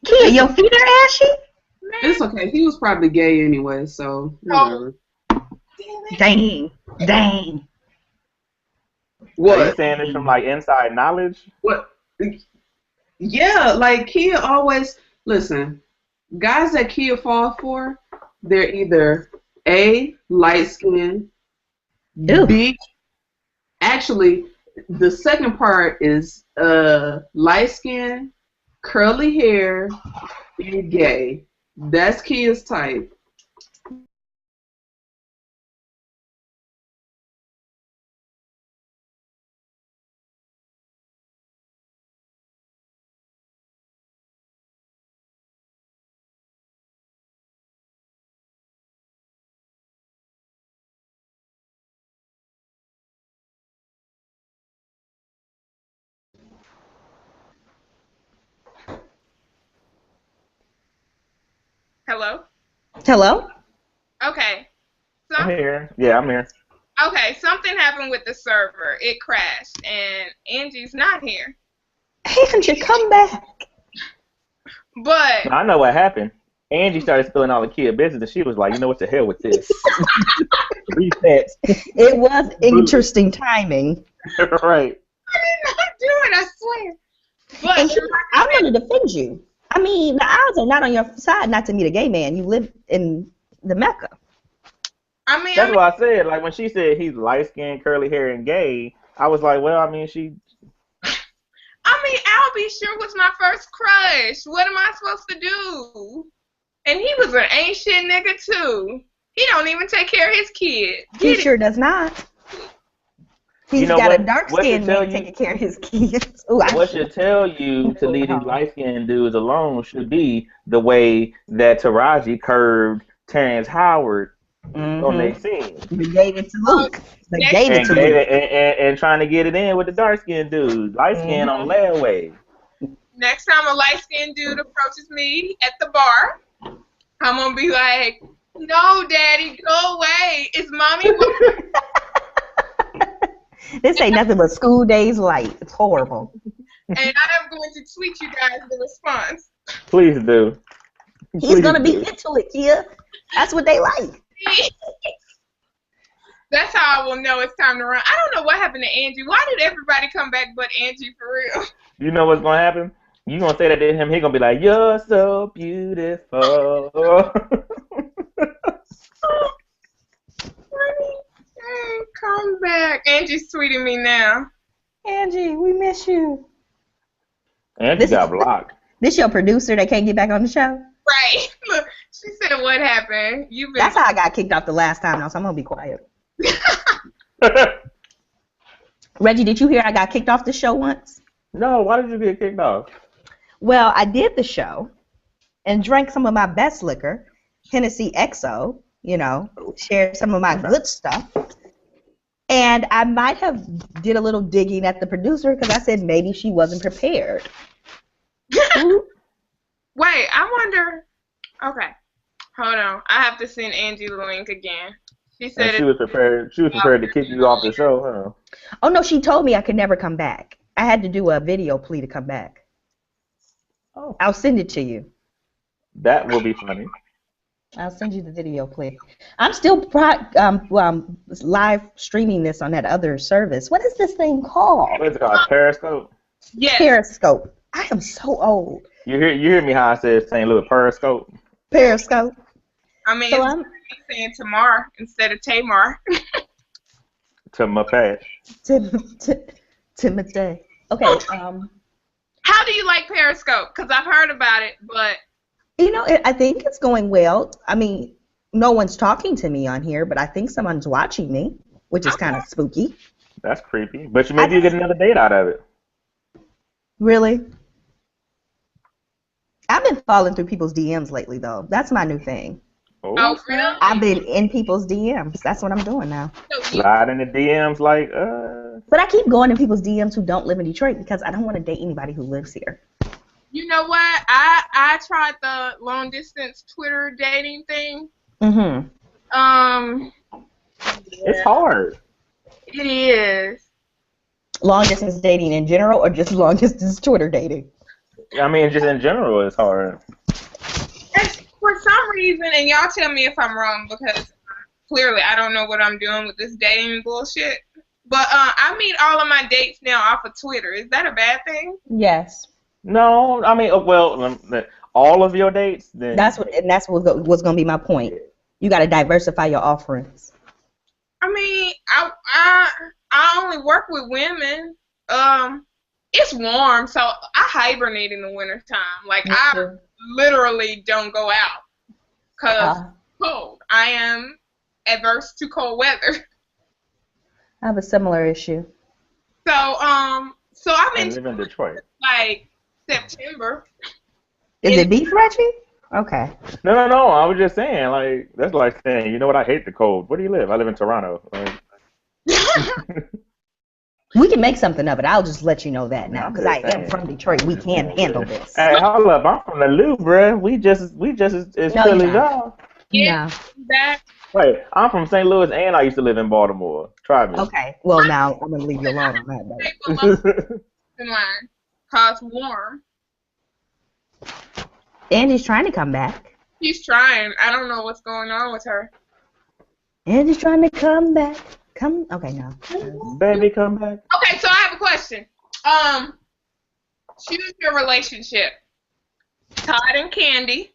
Kia, your feet are ashy? It's okay. He was probably gay anyway, so whatever. Dang. What? Are you saying this from like inside knowledge? What? Yeah, like Kia always listen. Guys that Kia falls for, they're either A, light skin, Ew. B. Actually, the second part is light skin, curly hair, and gay. That's Kia's type. Hello? Hello? Okay. So I'm here. Yeah, I'm here. Okay, something happened with the server. It crashed, and Angie's not here. Angie, come back. But I know what happened. Angie started spilling all the kid business, and she was like, "You know what? To hell with this." Reset. It was interesting timing. Right. I did not do it, I swear. But And I'm going to defend you. I mean, the odds are not on your side not to meet a gay man. You live in the Mecca. That's what I said. Like when she said he's light skinned, curly hair, and gay, I was like, well, I mean, Albie sure was my first crush. What am I supposed to do? And he was an ain't shit nigga too. He don't even take care of his kid. He sure does not. He's got a dark skinned man taking care of his kids. Ooh, what should tell you to leave these light skinned dudes alone should be the way that Taraji curved Terrence Howard on their scene. They gave it to Luke. And trying to get it in with the dark skinned dude. Light skin on layaway. Next time a light skinned dude approaches me at the bar, I'm gonna be like, "No, Daddy, go away. It's Mommy." This ain't nothing but school days light. It's horrible. And I am going to tweet you guys the response. Please do. He's going to be into it, Kia. That's what they like. That's how I will know it's time to run. I don't know what happened to Angie. Why did everybody come back but Angie for real? You know what's going to happen? You going to say that to him, he going to be like, "You're so beautiful." Come back. Angie's tweeting me now. Angie, we miss you. Angie got blocked. This your producer that can't get back on the show? Right. Look, she said, "What happened? That's how I got kicked off the last time now, so I'm going to be quiet. Reggie, did you hear I got kicked off the show once? No, why did you get kicked off? Well, I did the show and drank some of my best liquor, Hennessy XO, shared some of my good stuff. And I might have did a little digging at the producer because I said maybe she wasn't prepared. Wait, I wonder. Okay, hold on. I have to send Angie the link again. She said she was prepared. She was prepared to kick you off the show, huh? Oh no, she told me I could never come back. I had to do a video plea to come back. Oh, I'll send it to you. That will be funny. I'll send you the video plea. I'm still live streaming this on that other service. What is this thing called? What is it called? Periscope? Yes. Periscope. I am so old. You hear me how I said St. Louis Periscope? Periscope. I mean, so I'm saying Tamar instead of Tamar. Timothy. Timothy. Okay. How do you like Periscope? Because I've heard about it, but... I think it's going well. I mean, no one's talking to me on here, but I think someone's watching me, which is kind of spooky. That's creepy. But maybe you get another date out of it. Really? I've been falling through people's DMs lately, though. That's my new thing. Oh, really? I've been in people's DMs. That's what I'm doing now. Slide in the DMs like, But I keep going in people's DMs who don't live in Detroit because I don't want to date anybody who lives here. You know what? I tried the long distance Twitter dating thing. Mm-hmm. It's hard. It is. Long distance dating in general, or just long distance Twitter dating? I mean, just in general, it's hard. And for some reason, and y'all tell me if I'm wrong, because clearly I don't know what I'm doing with this dating bullshit. But I meet all of my dates now off of Twitter. Is that a bad thing? Yes. No, I mean, well, all of your dates. Then that's what's going to be my point. You got to diversify your offerings. I mean, I only work with women. It's warm, so I hibernate in the wintertime. Like I literally don't go out because cold. I am adverse to cold weather. I have a similar issue. So I'm in Detroit. Like September. Is it beef, Reggie? Okay. No. I was just saying, like, that's like saying, you know what? I hate the cold. Where do you live? I live in Toronto. We can make something of it. I'll just let you know that now, because I am from Detroit. We can handle this. Hey, hold up! I'm from the Louvre. We just as chilly as y'all. Yeah. That Wait, I'm from St. Louis and I used to live in Baltimore. Try me. Okay. Well, now I'm gonna leave you alone on that Say note. below in line. Cause warm. Angie's trying to come back. She's trying. I don't know what's going on with her. Angie's trying to come back. Okay, no. Baby, come back. Okay, so I have a question. Choose your relationship. Todd and Candy.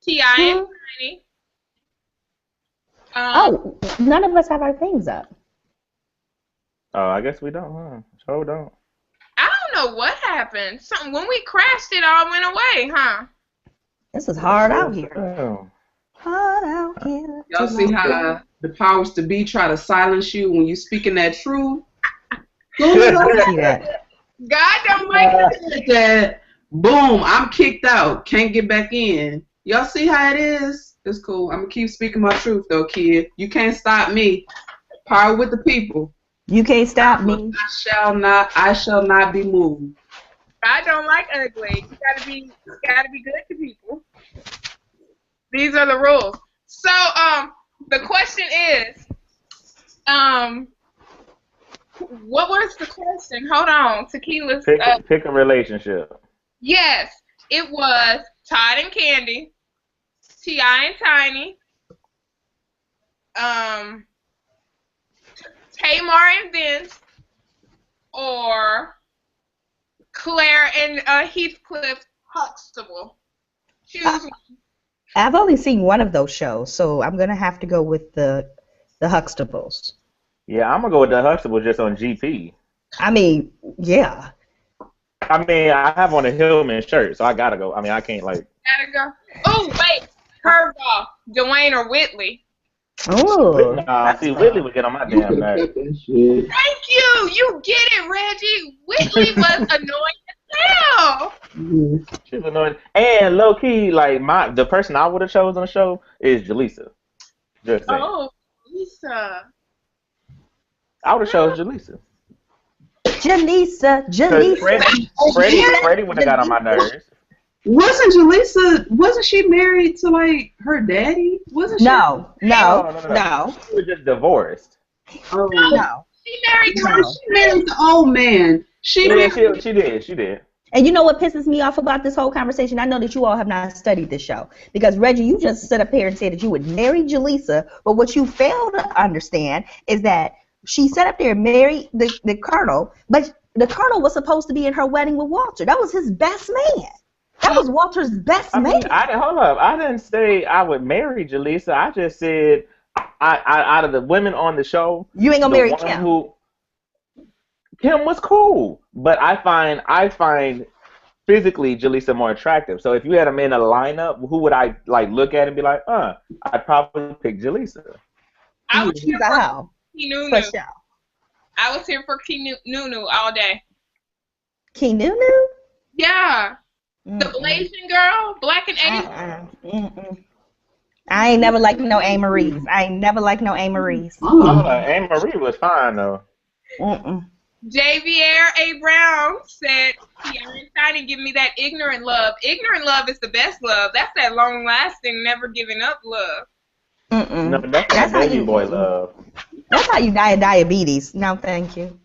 T.I. and Tiny. Oh, none of us have our things up. Oh, I guess we don't, huh? Sure don't. I don't know what happened. Something when we crashed, it all went away, huh? This is hard out here. Oh. Hard out here. Y'all see how the powers to be try to silence you when you speaking that truth? See that? God don't like it. That boom, I'm kicked out. Can't get back in. Y'all see how it is? It's cool. I'm gonna keep speaking my truth though, kid. You can't stop me. Power with the people. You can't stop me. I shall not be moved. God don't like ugly. You gotta be good to people. These are the rules. So, the question is, what was the question? Hold on, Tequila's. Pick a relationship. Yes, it was Todd and Candy, T.I. and Tiny, Tamar and Vince, or Claire and Heathcliff Huxtable. Choose one. I've only seen one of those shows, so I'm gonna have to go with the Huxtables. Yeah, I'm gonna go with the Huxtable just on GP. I mean, yeah. I mean, I have on a Hillman shirt, so I gotta go. I mean, I can't like. Gotta go. Oh wait, curveball, Dwayne or Whitley. Oh. Nah, see, Whitley would get on my damn nerves. Thank you. You get it, Reggie. Whitley was annoying as hell. She was annoying, and low key, like the person I would have chosen on the show is Jaleesa. Just saying. Oh, Lisa. I would have chosen Jaleesa. Jaleesa. Freddie would have got on my nerves. Wasn't she married to like her daddy? Wasn't she? No. She was just divorced. Oh No. She married no. She married the old man. She did. And you know what pisses me off about this whole conversation? I know that you all have not studied this show. Because, Reggie, you just sit up here and said that you would marry Jaleesa, but what you fail to understand is that she sat up there and married the colonel, but the colonel was supposed to be in her wedding with Walter. That was his best man. That was Walter's best man. Hold up. I didn't say I would marry Jaleesa. I just said, I out of the women on the show, you ain't gonna marry Kim. Kim was cool, but I find physically Jaleesa more attractive. So if you had them in a lineup, who would I like look at and be like, I'd probably pick Jaleesa. I was here for Kinunu. I was here for Kinunu all day. Kinunu? Yeah. The Blasian girl, Black and Eddie. I ain't never liked no A. Marie's. Anne Marie was fine though. Javier A. Brown said, "Yeah, I'm trying to give me that ignorant love. Ignorant love is the best love. That's that long-lasting, never giving up love." No, that's baby boy love. That's how you die of diabetes. No, thank you.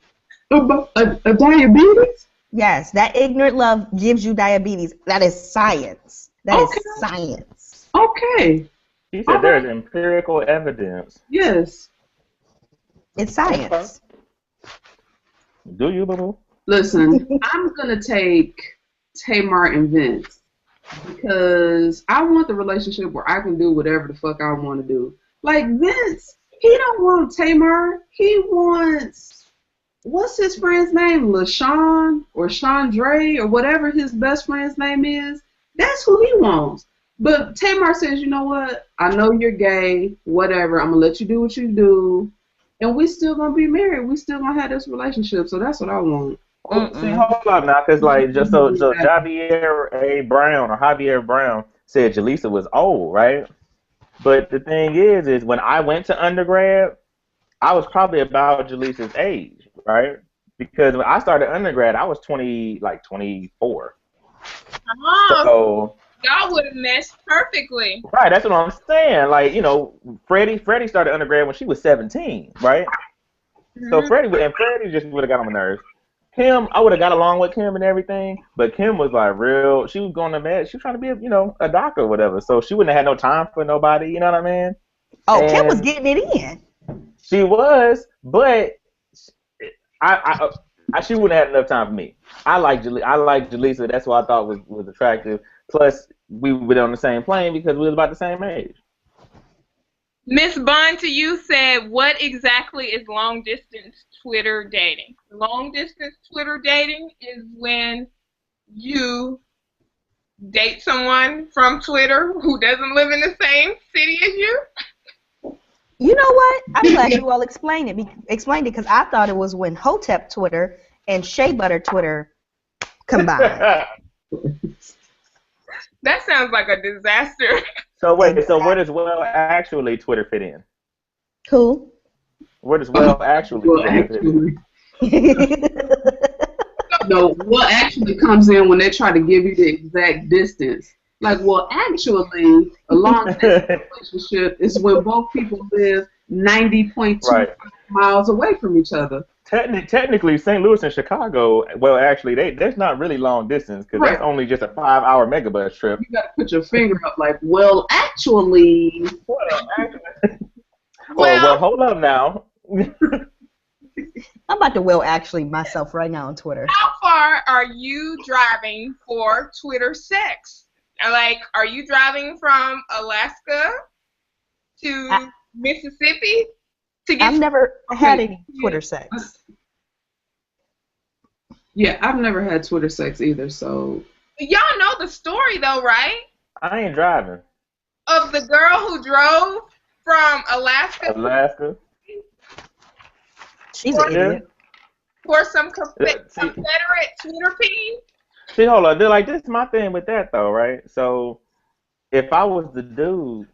A diabetes? Yes, that ignorant love gives you diabetes. That is science. That is science. Okay. He said there's empirical evidence. Yes. It's science. Do you, boo-boo? Listen, I'm going to take Tamar and Vince because I want the relationship where I can do whatever the fuck I want to do. Like Vince, he don't want Tamar. He wants, what's his friend's name? LaShawn or Chandre or whatever his best friend's name is. That's who he wants. But Tamar says, you know what? I know you're gay. Whatever. I'm going to let you do what you do. And we still going to be married. We still going to have this relationship. So that's what I want. See, hold up now, because like, just so Javier Brown said Jaleesa was old, right? But the thing is when I went to undergrad, I was probably about Jaleesa's age, right? Because when I started undergrad, I was 24. Oh. So Y'all would have meshed perfectly. Right, that's what I'm saying. Like, Freddie started undergrad when she was 17, right? So Mhm. Freddie just would have got on my nerves. Kim, I would have got along with Kim and everything, but Kim was like real. She was going to med. She was trying to be, a doctor or whatever. So she wouldn't have had no time for nobody. You know what I mean? Oh, Kim was And getting it in. she was, but she wouldn't have had enough time for me. I like Jaleesa. That's what I thought was attractive. Plus, we were on the same plane because we was about the same age. Miss Bond to you said, what exactly is long distance Twitter dating? Long distance Twitter dating is when you date someone from Twitter who doesn't live in the same city as you. You know what? I'm glad you all explained it because I thought it was when Hotep Twitter and Shea Butter Twitter combined. That sounds like a disaster. So wait, so where does well actually Twitter fit in? Cool. Where does well actually Twitter fit in? No, what actually comes in when they try to give you the exact distance. Like, well, actually, a long distance relationship is when both people live 90.2 Right. miles away from each other. Technically, St. Louis and Chicago, well, actually, that's not really long distance because Right. that's only just a 5-hour megabus trip. You got to put your finger up, like, well, actually. Well, hold up now. I'm about to actually myself right now on Twitter. How far are you driving for Twitter sex? Like, are you driving from Alaska to Mississippi to get? I've never had any Twitter sex. Yeah, I've never had Twitter sex either, so. Y'all know the story though, right? I ain't driving. Of the girl who drove from Alaska. She's an idiot. For some Confederate Twitter peen. See, hold on. Like, this is my thing with that, though, right? So, if I was the dude,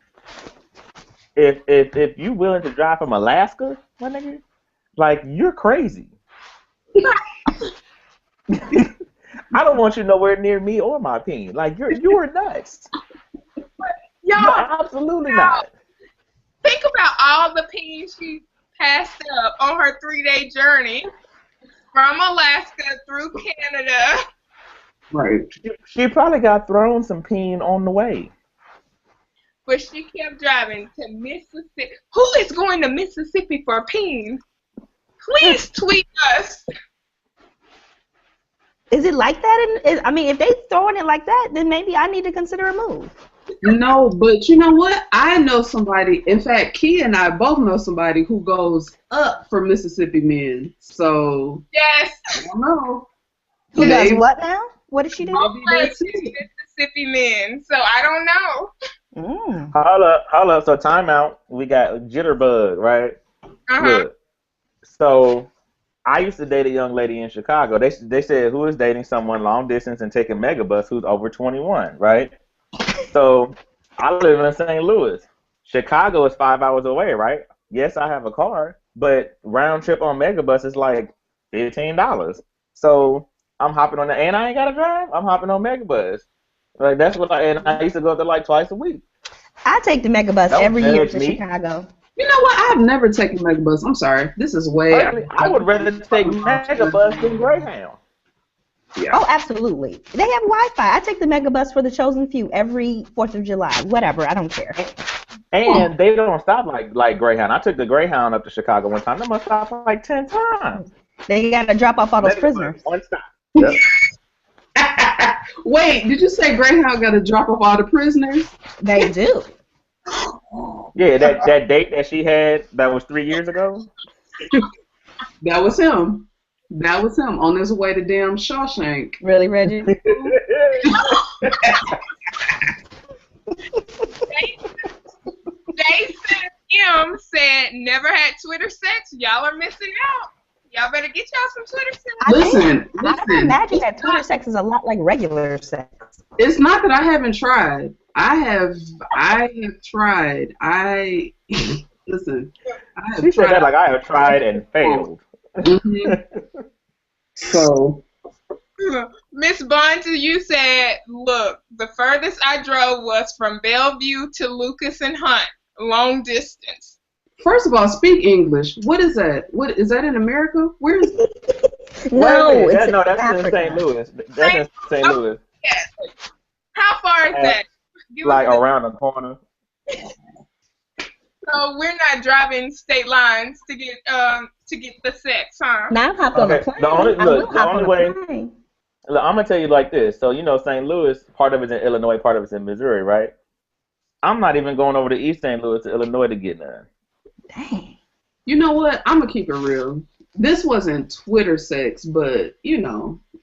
if you willing to drive from Alaska, my nigga, like, you're crazy. I don't want you nowhere near me or my peen. Like, you're nuts. Y'all, You're absolutely not. Think about all the peens she passed up on her 3-day journey from Alaska through Canada. Right. She probably got thrown some peen on the way. But she kept driving to Mississippi. Who is going to Mississippi for a peen? Please tweet us. Is it like that? I mean, if they throwing it like that, then maybe I need to consider a move. No, but you know what? I know somebody. In fact, Key and I both know somebody who goes up for Mississippi men. So Yes. I don't know. Who does what now? What did she do? Mississippi men. So I don't know. Hold up. So timeout. We got Jitterbug, right? Look. So I used to date a young lady in Chicago. They said who is dating someone long distance and taking megabus who's over 21, right? So I live in St. Louis. Chicago is 5 hours away, right? Yes, I have a car, but round trip on megabus is like $15. So I'm hopping on and I ain't gotta drive. I'm hopping on megabus. Like that's what I used to go there like twice a week. I take the megabus every year to Chicago. You know what? I've never taken megabus. I'm sorry. This is way. I would rather take megabus than Greyhound. Yeah. Oh, absolutely. They have Wi-Fi. I take the megabus for the chosen few every 4th of July. Whatever. I don't care. And they don't stop like Greyhound. I took the Greyhound up to Chicago one time. They must stop like 10 times. They got to drop off all those prisoners. One stop. Yep. Wait, did you say Greyhound got to drop off all the prisoners? They do. Yeah, that date that she had that was 3 years ago. That was him. That was him on his way to damn Shawshank. Really, Reggie? Jason M said never had Twitter sex. Y'all are missing out. Y'all better get y'all some Twitter sex. Listen. I imagine that Twitter sex is a lot like regular sex. It's not that I haven't tried. I have tried. Listen. She said that like I have tried and failed. Mm-hmm. So Miss Bonds, you said, look, the furthest I drove was from Bellevue to Lucas and Hunt, long distance. First of all, speak English. What is that? What is that in America? Where is it? No, it's that's Africa. in St. Louis. That's in St. Louis. Yes. How far is that? Like around the corner. So we're not driving state lines to get the sex, huh? Now I've hopped on a plane. The only way. Plane. Look, I'm gonna tell you like this. So St. Louis, part of it's in Illinois, part of it's in Missouri, right? I'm not even going over to East St. Louis to Illinois to get none. Dang. You know what? I'm gonna keep it real. This wasn't Twitter sex, but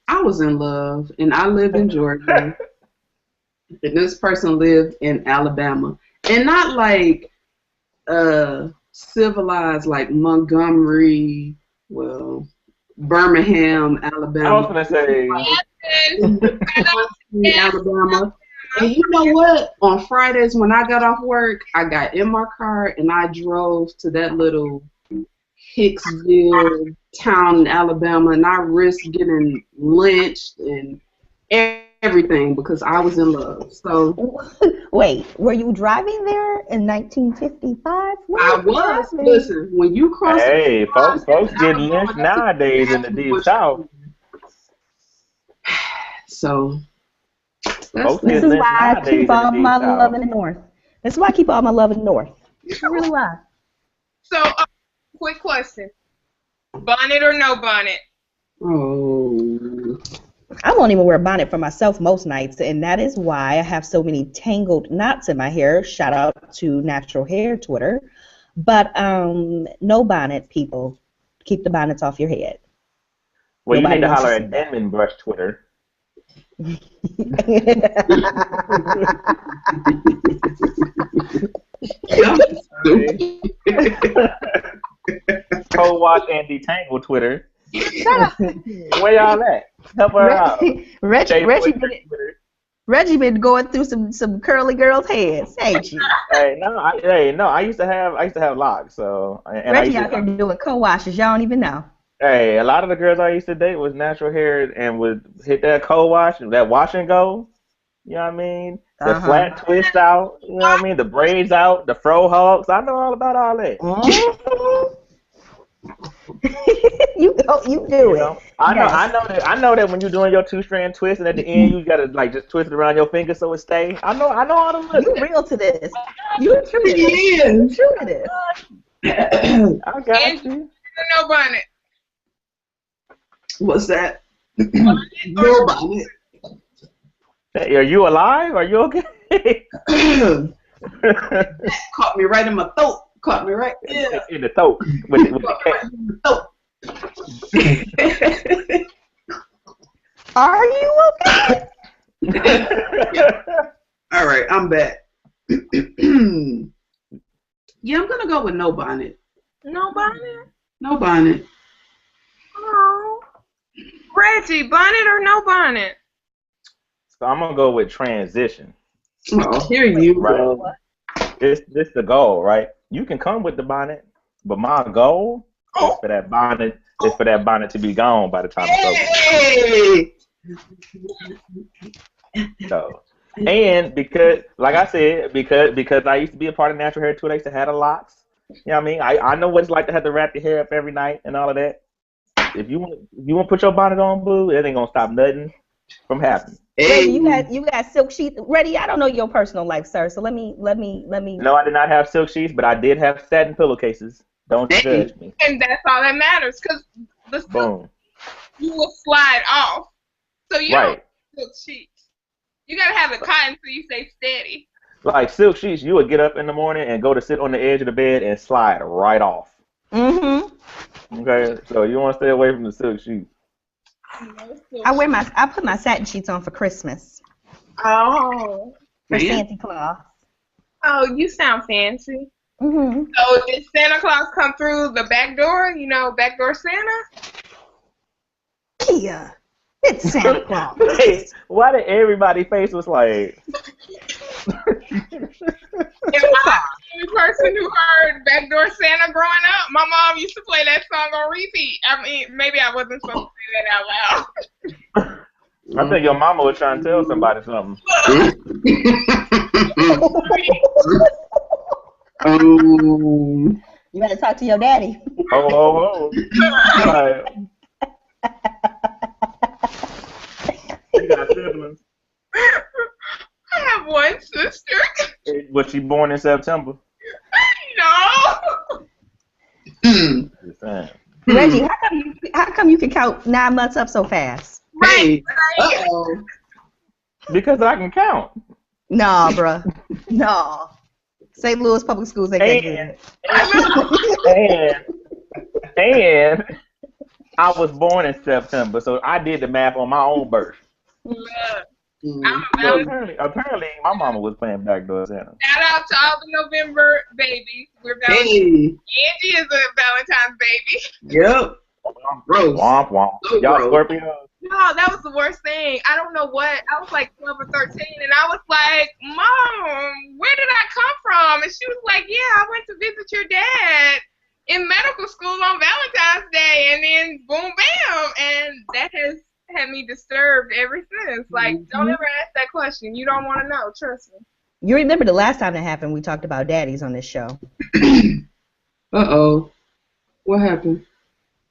I was in love, and I lived in Georgia, and this person lived in Alabama, and not like civilized like Montgomery, Birmingham, Alabama. I was gonna say Alabama. And you know what? On Fridays when I got off work, I got in my car and I drove to that little Hicksville town in Alabama, and I risked getting lynched and everything because I was in love. So wait, were you driving there in 1955? I was. Listen, when you cross, hey, folks get lynched nowadays in the deep south. So this is why I keep all my love in the north. This is why I keep all my love in the north. That's really why. So, quick question: bonnet or no bonnet? Oh. I won't even wear a bonnet for myself most nights, and that is why I have so many tangled knots in my hair. Shout out to Natural Hair Twitter. But no bonnet, people. Keep the bonnets off your head. Well, Nobody you need to wants holler to at see that. Denman Brush Twitter. Co-wash and detangle Twitter. Where y'all at? Help her out. Reggie been going through some curly girls' heads, ain't you? I used to have locks, so and Reggie out here doing co-washes, y'all don't even know. Hey, a lot of the girls I used to date was natural hair and would hit that co-wash, that wash and go. You know what I mean? The flat twist out. You know what I mean? The braids out, the fro hugs. I know all about all that. You do it. I know that when you're doing your 2-strand twist and at the end you gotta like just twist it around your finger so it stay. I know all the looks. You real to this. You true to this. You true to this. I got you. No bonnet. What's that? No bonnet. Hey, are you alive? Are you okay? Caught me right in my throat. Caught me right in the throat. With the Are you okay? All right, I'm back. Yeah, I'm gonna go with no bonnet. No bonnet? No bonnet. Oh. Reggie, bonnet or no bonnet? So I'm gonna go with transition. Oh, here you go. This the goal, right? You can come with the bonnet, but my goal is for that bonnet to be gone by the time it's over. So, and because, like I said, because I used to be a part of Natural Hair too, I used to have the locks. You know what I mean? I know what it's like to have to wrap your hair up every night and all of that. If you want to put your bonnet on, boo, it ain't gonna stop nothing from happening. Hey. You got silk sheets. Ready? I don't know your personal life, sir. So let me. No, I did not have silk sheets, but I did have satin pillowcases. Don't judge me. And that's all that matters, because the silk you will slide off. So you don't have silk sheets. You gotta have the cotton so you stay steady. Like silk sheets, you would get up in the morning and go to sit on the edge of the bed and slide right off. Okay, so you want to stay away from the silk sheets. I put my satin sheets on for Christmas. Oh. For Santa Claus. Oh, you sound fancy. So did Santa Claus come through the back door? Back door Santa? Yeah. It's Santa Claus. Hey, why did everybody's face was like? Am I the only person who heard Backdoor Santa growing up? My mom used to play that song on repeat. I mean, maybe I wasn't supposed to say that out loud. I think your mama was trying to tell somebody something. You better talk to your daddy. Oh. Like, you got siblings. I have one sister. Was she born in September? No. Just saying. Reggie, how come you can count 9 months up so fast? Hey. Right. Uh-oh. Because I can count. Nah, bruh. No. St. Louis Public Schools ain't that good. And I was born in September, so I did the math on my own birth. Look, Mm. So apparently, my mama was playing backdoor Santa. shout out to all the November babies. We're Valentine's. Hey. Angie is a Valentine's baby. Yep. Gross. Womp womp. So Y'all gross. Scorpios? No, that was the worst thing. I don't know what. I was like 12 or 13, and I was like, Mom, where did I come from? And she was like, yeah, I went to visit your dad in medical school on Valentine's Day, and then boom, bam. And that has had me disturbed ever since. Like, don't ever ask that question. You don't want to know. Trust me. You remember the last time that happened, we talked about daddies on this show. Uh-oh. What happened?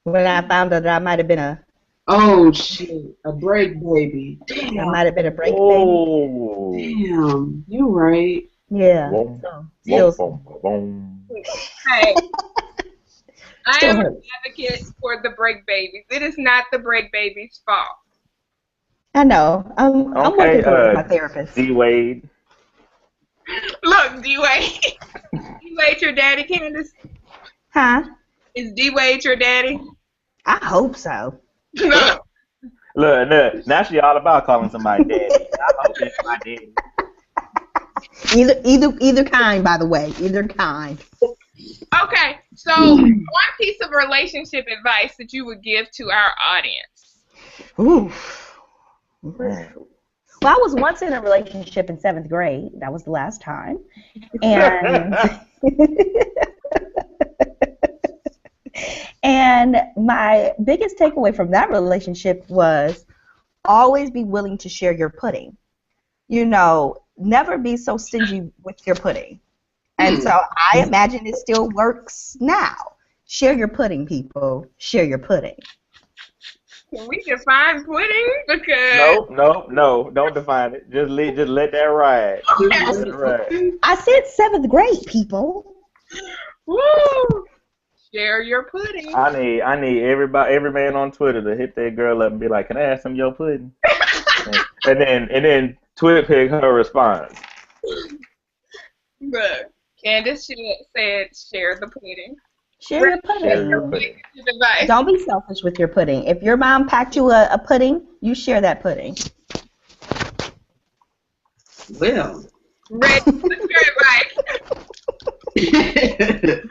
When I found out that I might have been a Shit. A break baby. break baby. Oh. Damn. You right. Yeah. Boom, So, boom, boom. Hey, I Still am hurt. an advocate for the break babies. It is not the break babies' fault. I know. I'm working through it with my therapist. D-Wade. Look, D-Wade. D-Wade your daddy, Candace? Huh? Is D-Wade your daddy? I hope so. No. Look, now she all about calling somebody daddy. I hope it's my daddy. Either kind, by the way. Either kind. Okay, so one piece of relationship advice that you would give to our audience. Ooh. Well, I was once in a relationship in 7th grade. That was the last time. And and my biggest takeaway from that relationship was always be willing to share your pudding. You know, never be so stingy with your pudding. And so I imagine it still works now. Share your pudding, people. Share your pudding. Can we define pudding? Because No, don't define it. Just let that ride. Just let it ride. I said 7th grade, people. woo, share your pudding. I need every man on Twitter to hit that girl up and be like, "Can I have some of your pudding?" and then Twitter pick her response. Look, Candace said share the pudding. Share your pudding. Advice. Don't be selfish with your pudding. If your mom packed you a pudding, you share that pudding. Well. Red, what's your advice?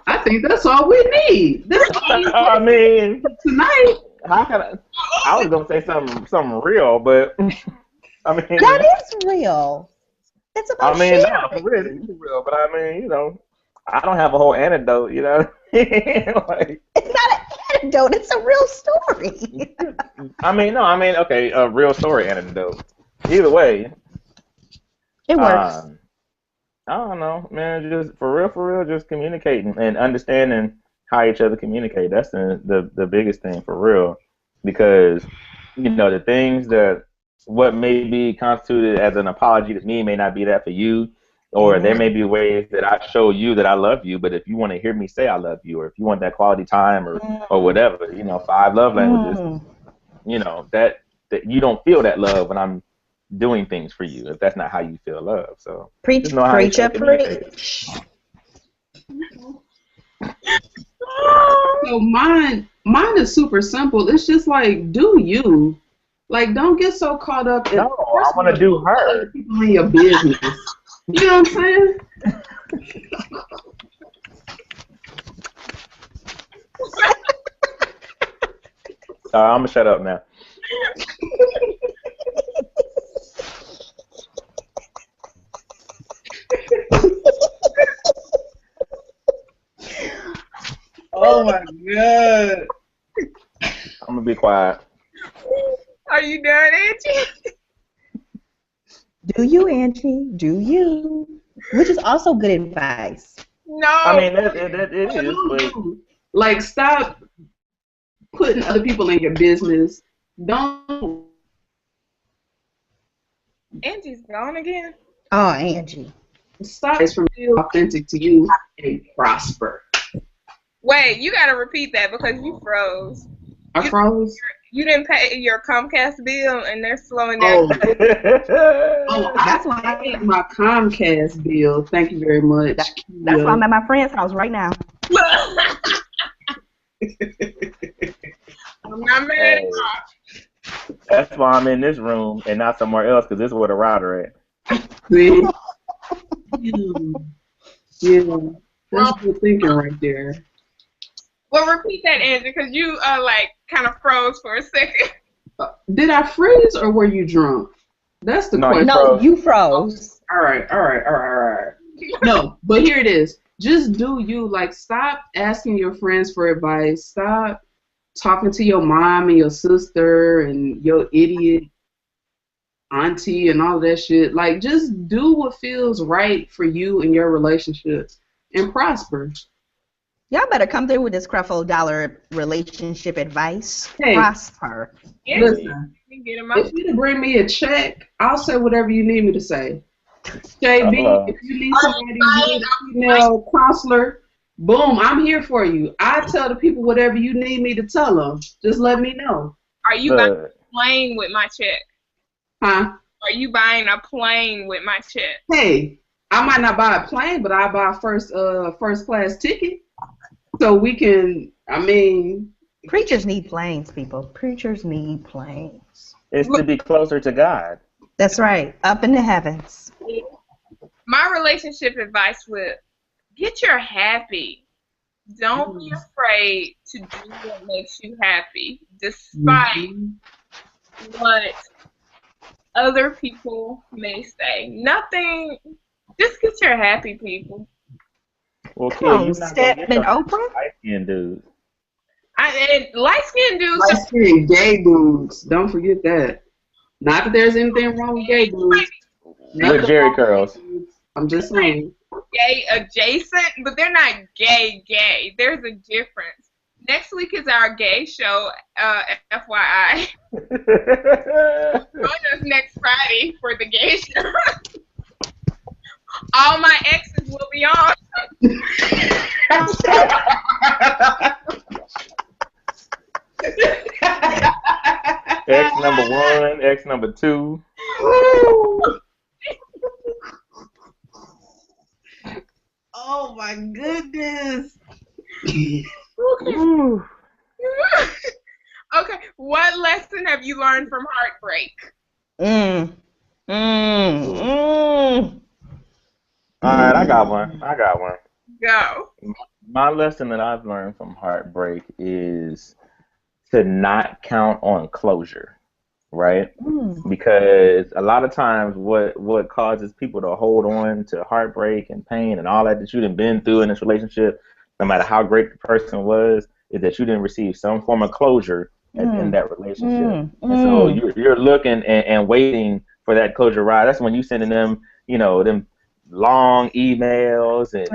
I think that's all we need. That's all we I mean, tonight. how can I was gonna say something real, but I mean That is real. It's about sharing. no, for real, it's real. But I mean, I don't have a whole anecdote, like, It's not an anecdote. It's a real story. okay, a real story anecdote. Either way, It works. I don't know, man. Just for real, just communicating and understanding how each other communicate. That's the biggest thing for real, because the things that what may be constituted as an apology to me may not be that for you. Or there may be ways that I show you that I love you, but if you want to hear me say I love you, or if you want that quality time, or whatever, 5 love languages, that you don't feel that love when I'm doing things for you, if that's not how you feel love. So Preach, just know how preach, you and preach. So mine is super simple. It's just like, do you. Like, don't get so caught up in I want to do her. other people in your business. You know what I'm saying? I'm gonna shut up now. Oh my God. I'm gonna be quiet. Are you done, Angie? Do you, Angie? Do you? Which is also good advice. I No. mean, it is, but Like, stop putting other people in your business. Don't Angie's gone again. Oh, Angie. stop it from being authentic to you and prosper. Wait, you gotta repeat that because you froze. I froze. You didn't pay your Comcast bill, and they're slowing down. Oh, That's I why paid my Comcast bill. Thank you very much. that's why I'm at my friend's house right now. I'm not mad at you. that's why I'm in this room and not somewhere else, because this is where the router at. See? Yeah, that's good thinking right there. Well, repeat that, Angie, because you like kind of froze for a second. Did I freeze or were you drunk? That's the No, question. No, froze. you froze. All right. No, but here it is. Just do you. Like, stop asking your friends for advice. Stop talking to your mom and your sister and your idiot auntie and all that shit. Like, just do what feels right for you and your relationships and prosper. Y'all better come through with this Creflo Dollar relationship advice. Hey. Prosper. Angie, Listen, you get him if you bring me a check, I'll say whatever you need me to say. JB, if you need somebody, you need a female counselor, boom, I'm here for you. I tell the people whatever you need me to tell them. Just let me know. Are you buying a plane with my check? Huh? Are you buying a plane with my check? Hey, I might not buy a plane, but I buy a first class ticket. So we can, Preachers need planes, people. Preachers need planes. It's to be closer to God. That's right. Up in the heavens. My relationship advice would get your happy. Don't be afraid to do what makes you happy, despite what other people may say. Nothing. Just get your happy, people. Well, Come kid, on, you're not Step gonna and get some Oprah. light-skinned dudes. Light-skinned dudes. light-skinned gay dudes. Don't forget that. Not that there's anything wrong with gay dudes. With Jerry curls. I'm just saying. Gay adjacent, but they're not gay. There's a difference. Next week is our gay show, FYI. Join us next Friday for the gay show. All my exes will be on. X number 1, X number 2. Oh my goodness. Okay, what lesson have you learned from heartbreak? All right, I got one. Go. My lesson that I've learned from heartbreak is to not count on closure, right? Because a lot of times what causes people to hold on to heartbreak and pain and all that you done been through in this relationship, no matter how great the person was, is that you didn't receive some form of closure in that relationship. And so you're looking and waiting for that closure ride. That's when you sending them, them long emails and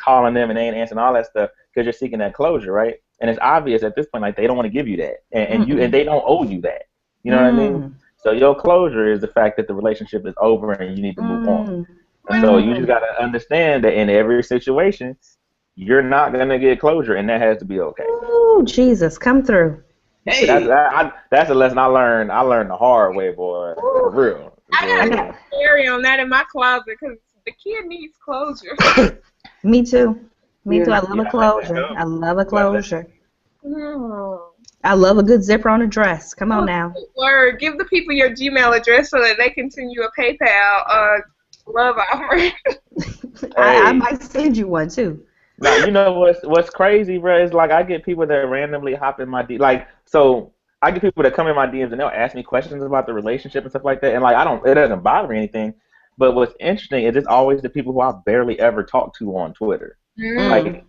calling them and they ain't answering all that stuff because you're seeking that closure, right? And it's obvious at this point, like, they don't want to give you that, and they don't owe you that. You know what I mean? So your closure is the fact that the relationship is over and you need to move on. And so you just gotta understand that in every situation, you're not gonna get closure, and that has to be okay. Oh, Jesus, come through. Hey. That's a lesson I learned. I learned the hard way, boy. For real. I got a theory on that in my closet because the kid needs closure. Me too. Me too. I love a closure. I love a closure. I love a good zipper on a dress. Come on now. Word. Give the people your Gmail address so that they can send you a PayPal love offering. I might send you one too. Now, you know what's crazy, bro? Is like I get people that randomly hop in my so I get people that come in my DMs and they'll ask me questions about the relationship and stuff like that, and like it doesn't bother me or anything. But what's interesting is it's always the people who I barely ever talk to on Twitter. Like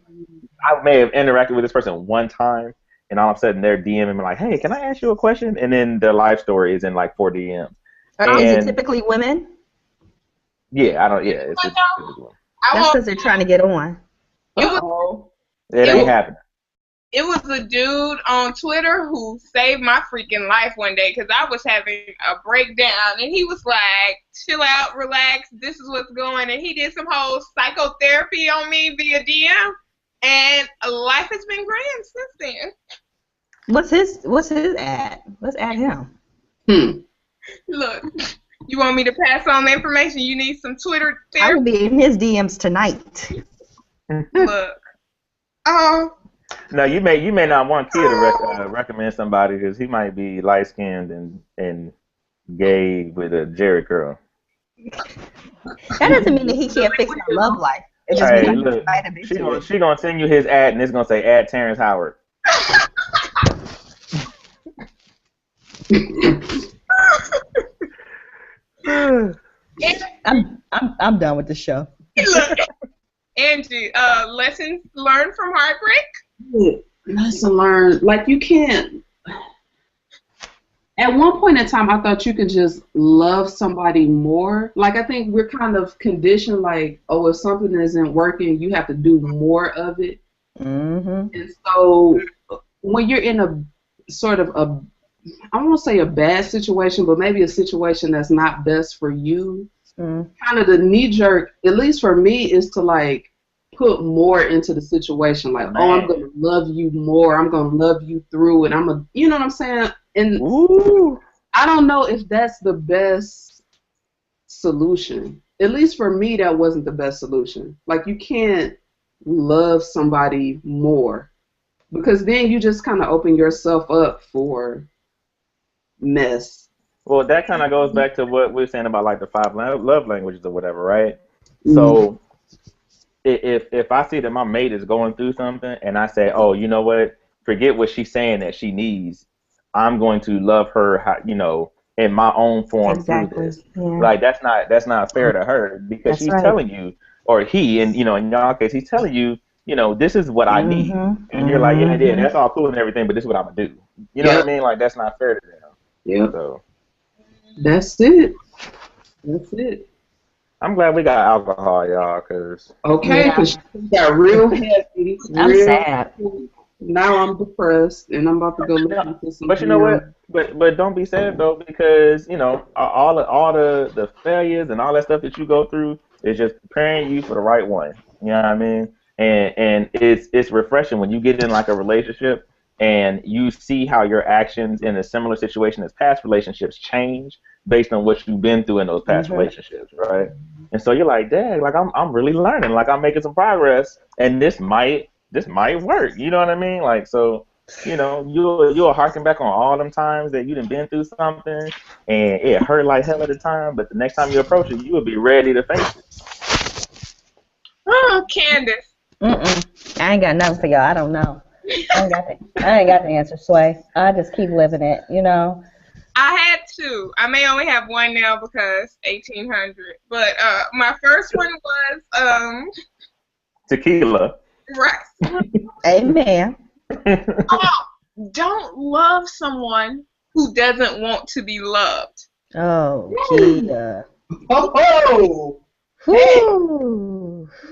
I may have interacted with this person one time, and all of a sudden they're DMing me like, hey, can I ask you a question? And then their life story is in like 4 DMs. Is it typically women? Yeah, it's typically women. That's because they're trying to get on. It ain't happening. It was a dude on Twitter who saved my freaking life one day because I was having a breakdown, and he was like, chill out, relax, this is what's going, and he did some whole psychotherapy on me via DM, and life has been grand since then. What's his ad? Let's add him. Look, you want me to pass on the information? You need some Twitter therapy? I will be in his DMs tonight. Look. No, you may not want Kia to recommend somebody because he might be light skinned and gay with a Jerry curl. That doesn't mean that he can't fix my love life. It just means look, she gonna send you his ad and it's gonna say add Terrence Howard. I'm done with the show. Look, Angie, lessons learned from heartbreak? Lesson learned. Like, you can't. At one point in time, I thought you could just love somebody more. Like, I think we're kind of conditioned, like, oh, if something isn't working, you have to do more of it. Mm-hmm. And so when you're in a sort of I won't say a bad situation, but maybe a situation that's not best for you, kind of the knee-jerk, at least for me, is to, like, put more into the situation. Like, oh, I'm going to love you more. I'm going to love you through it. You know what I'm saying? And I don't know if that's the best solution. At least for me, that wasn't the best solution. Like, you can't love somebody more because then you just kind of open yourself up for mess. Well, that kind of goes back to what we were saying about like the 5 love languages or whatever, right? So if I see that my mate is going through something and I say, oh, you know what, forget what she's saying that she needs, I'm going to love her, you know, in my own form through this. Yeah. Like, that's not fair to her because she's telling you, or he, and you know, in y'all case, he's telling you, you know, this is what I need, and you're like, yeah, that's all cool and everything, but this is what I'm gonna do. You know what I mean? Like, that's not fair to them. Yeah. So that's it. That's it. I'm glad we got alcohol, y'all, cause because she got real heavy. I'm sad. Now I'm depressed, and I'm about to go listen to some. But you know what? But don't be sad though, because you know all the failures and all that stuff that you go through is just preparing you for the right one. You know what I mean? And it's refreshing when you get in like a relationship and you see how your actions in a similar situation as past relationships change based on what you've been through in those past relationships, right? And so you're like, dang, like I'm really learning, like I'm making some progress, and this might work. You know what I mean? Like, so, you know, you'll harken back on all them times that you done been through something and it hurt like hell at the time, but the next time you approach it, you will be ready to face it. Oh, Candace. I ain't got nothing for y'all. I don't know. I ain't got the answer, Sway. I just keep living it, you know. I had 2. I may only have 1 now because 1800. But my first one was tequila. Right. Amen. Don't love someone who doesn't want to be loved. Oh, Kia.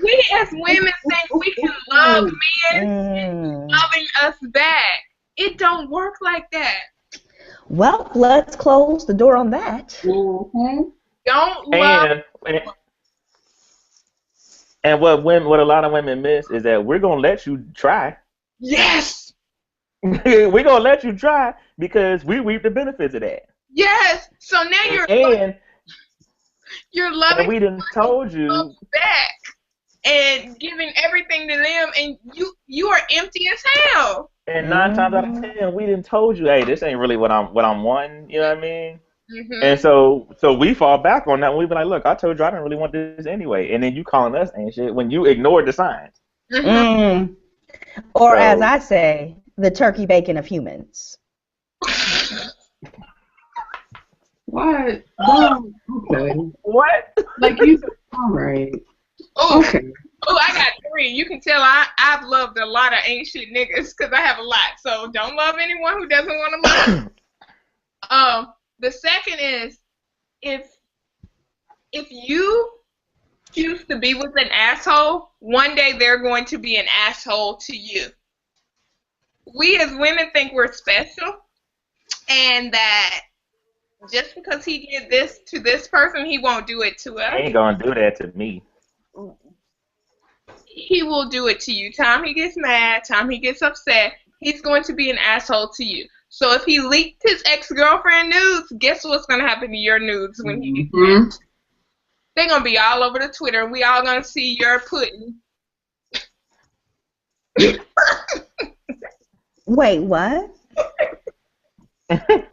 We as women think we can love men loving us back. It don't work like that. Well, let's close the door on that. Don't love. And what a lot of women miss is that we're gonna let you try. Yes. We're gonna let you try because we reap the benefits of that. Yes. So now you're loving. And we done told you back and giving everything to them, and you are empty as hell. And 9 times out of 10, we done told you, hey, this ain't really what I'm wanting. You know what I mean? And so we fall back on that. And we be like, look, I told you I didn't really want this anyway. And then you calling us ain't shit when you ignored the signs. Or as I say, the turkey bacon of humans. What? Okay. What? Like you? All right. Okay. Oh, I got 3. You can tell I've loved a lot of ain't shit niggas because I have a lot. So don't love anyone who doesn't want to love. The second is if you choose to be with an asshole, one day they're going to be an asshole to you. We as women think we're special, and that just because he did this to this person, he won't do it to He us. ain't gonna do that to me. He will do it to you. Time he gets mad, time he gets upset, he's going to be an asshole to you. So if he leaked his ex-girlfriend nudes, guess what's going to happen to your nudes when he gets mad? They're going to be all over the Twitter, and we all going to see your pudding. Wait, what? But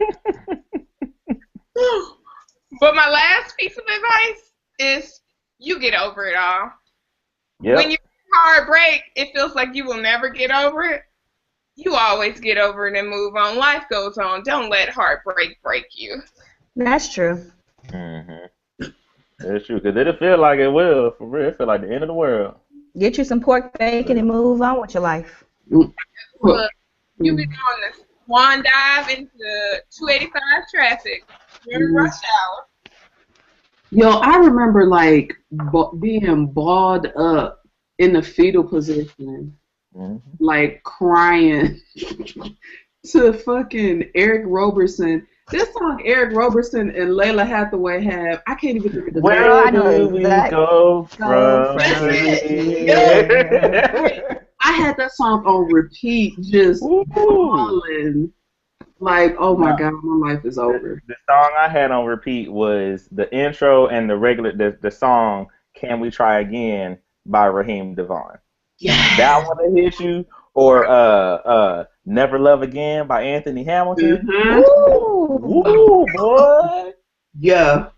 my last piece of advice is you get over it all. Yep. When you're heartbreak, it feels like you will never get over it. You always get over it and move on. Life goes on. Don't let heartbreak break you. That's true. That's true, because it'll feel like it will. For real, it feel like the end of the world. Get you some pork bacon and move on with your life. Look, you be on the swan dive into 285 traffic during rush hour. Yo, I remember like being balled up in the fetal position, like crying to fucking Eric Roberson. This song Eric Roberson and Layla Hathaway have, I can't even think of the name. Where do we go from here? I had that song on repeat, just falling. Like, oh my God, my life is over. The song I had on repeat was the intro and the song "Can We Try Again" by Raheem Devon. Yeah. That one that hit you, or "Never Love Again" by Anthony Hamilton. Woo, boy. Yeah.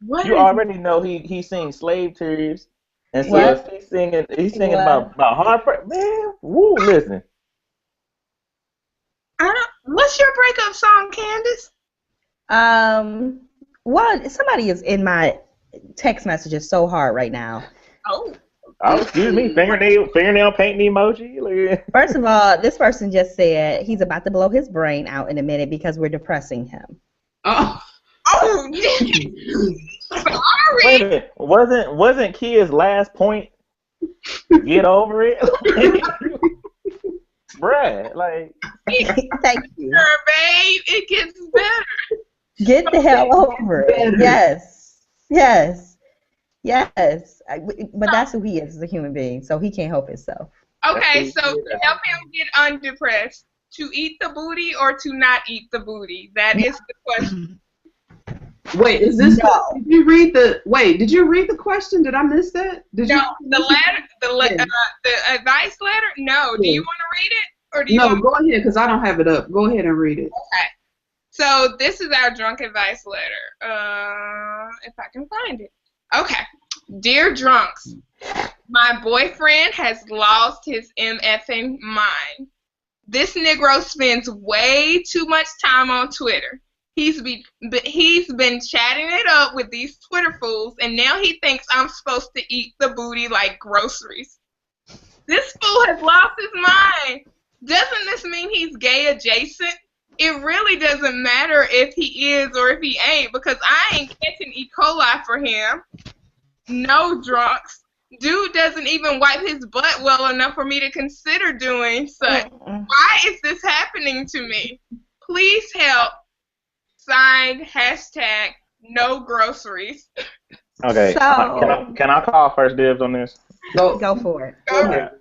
What You already know he sings Slave Tears, and so if he's singing about heartbreak, man. Woo, listen. What's your breakup song, Candace? Well, somebody is in my text messages so hard right now. Oh, excuse me, fingernail painting emoji. First of all, this person just said he's about to blow his brain out in a minute because we're depressing him. Oh, sorry. Wait a minute, wasn't Kia's last point? Get over it, bruh. Like, thank you, babe. It gets better. Get the hell over it. Yes. But that's who he is as a human being, so he can't help himself. Okay, so to help him get undepressed, to eat the booty or to not eat the booty? That is the question. Wait, is this? No. Did you read the question? Did I miss that? The advice letter. No. Do you want to read it, or do you? No, go ahead, because I don't have it up. Go ahead and read it. Okay. So this is our drunk advice letter. If I can find it. Okay. Dear drunks, my boyfriend has lost his MFing mind. This Negro spends way too much time on Twitter. He's been chatting it up with these Twitter fools, and now he thinks I'm supposed to eat the booty like groceries. This fool has lost his mind. Doesn't this mean he's gay adjacent? It really doesn't matter if he is or if he ain't, because I ain't catching E. coli for him. No, drunks. Dude doesn't even wipe his butt well enough for me to consider doing such. Why is this happening to me? Please help. Signed, #no groceries. Okay, so, can I call first dibs on this? Go for it. Go ahead.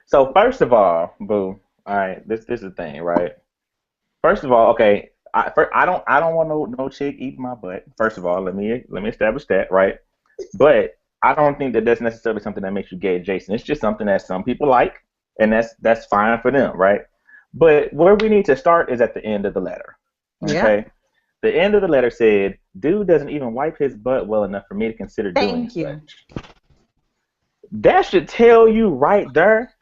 So first of all, boo. All right, this is the thing, right? First of all, okay, I don't want no chick eating my butt. First of all, let me establish that, right? But I don't think that that's necessarily something that makes you gay adjacent. It's just something that some people like, and that's fine for them, right? But where we need to start is at the end of the letter. Okay. Yeah. The end of the letter said, "Dude doesn't even wipe his butt well enough for me to consider doing such." That should tell you right there.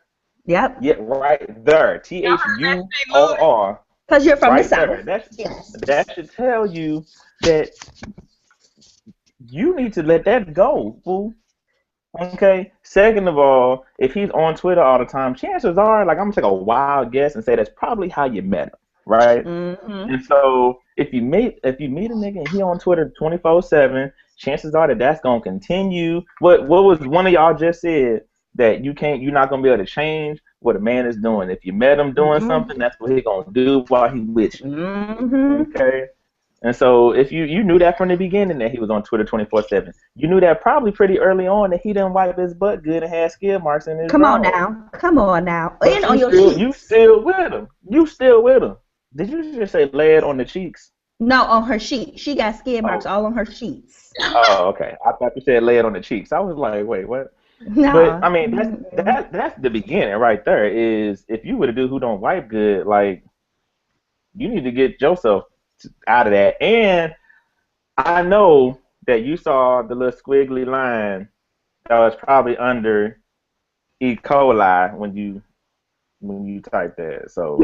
Yep. Yeah, right there. THUOR. Because you're from right the South. That should tell you that you need to let that go, fool. Okay. Second of all, if he's on Twitter all the time, chances are, like, I'm gonna take a wild guess and say that's probably how you met him, right? Mm-hmm. And so if you meet a nigga and he on Twitter 24/7, chances are that that's gonna continue. What was one of y'all just said that you're not gonna be able to change what a man is doing. If you met him doing something, that's what he gonna do while he with you. Mm-hmm. Okay. And so if you knew that from the beginning that he was on Twitter 24/7, you knew that probably pretty early on that he didn't wipe his butt good and had skid marks in his Come on drawers. now. Come on now. But And on your you cheeks. still with him. You still with him. Did you just say lead on the cheeks? No, on her sheet. She got skid marks Oh, all on her sheets. oh, okay. I thought you said lead on the cheeks. I was like, wait, what? But No. I mean, that's the beginning right there. Is if you were to do who don't wipe good, like you need to get yourself out of that. And I know that you saw the little squiggly line that was probably under E. coli when you typed that. So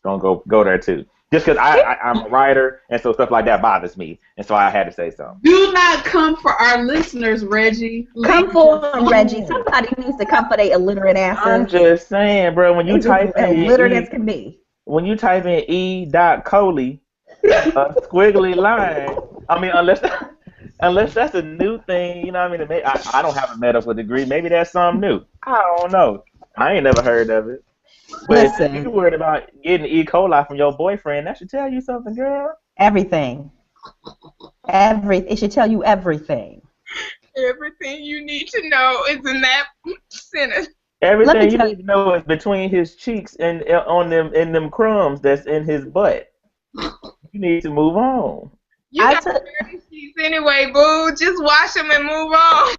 don't go there too. Just because I'm a writer and so stuff like that bothers me, and so I had to say something. Do not come for our listeners, Reggie. Come for them, Reggie. Somebody needs to come for their illiterate I'm asses. just saying, bro. When They you just type illiterate as in can be. when you type in E.Coley, a squiggly line. I mean, unless that's a new thing, you know what I mean? I don't have a medical degree. Maybe that's something new. I don't know. I ain't never heard of it. But if Listen, you're worried about getting E. coli from your boyfriend, that should tell you something, girl. everything. It should tell you everything. Everything you need to know is in that sentence. Everything you tell need to know is between his cheeks and on them crumbs that's in his butt. You need to move on. You got dirty sheets anyway, boo. Just wash them and move on.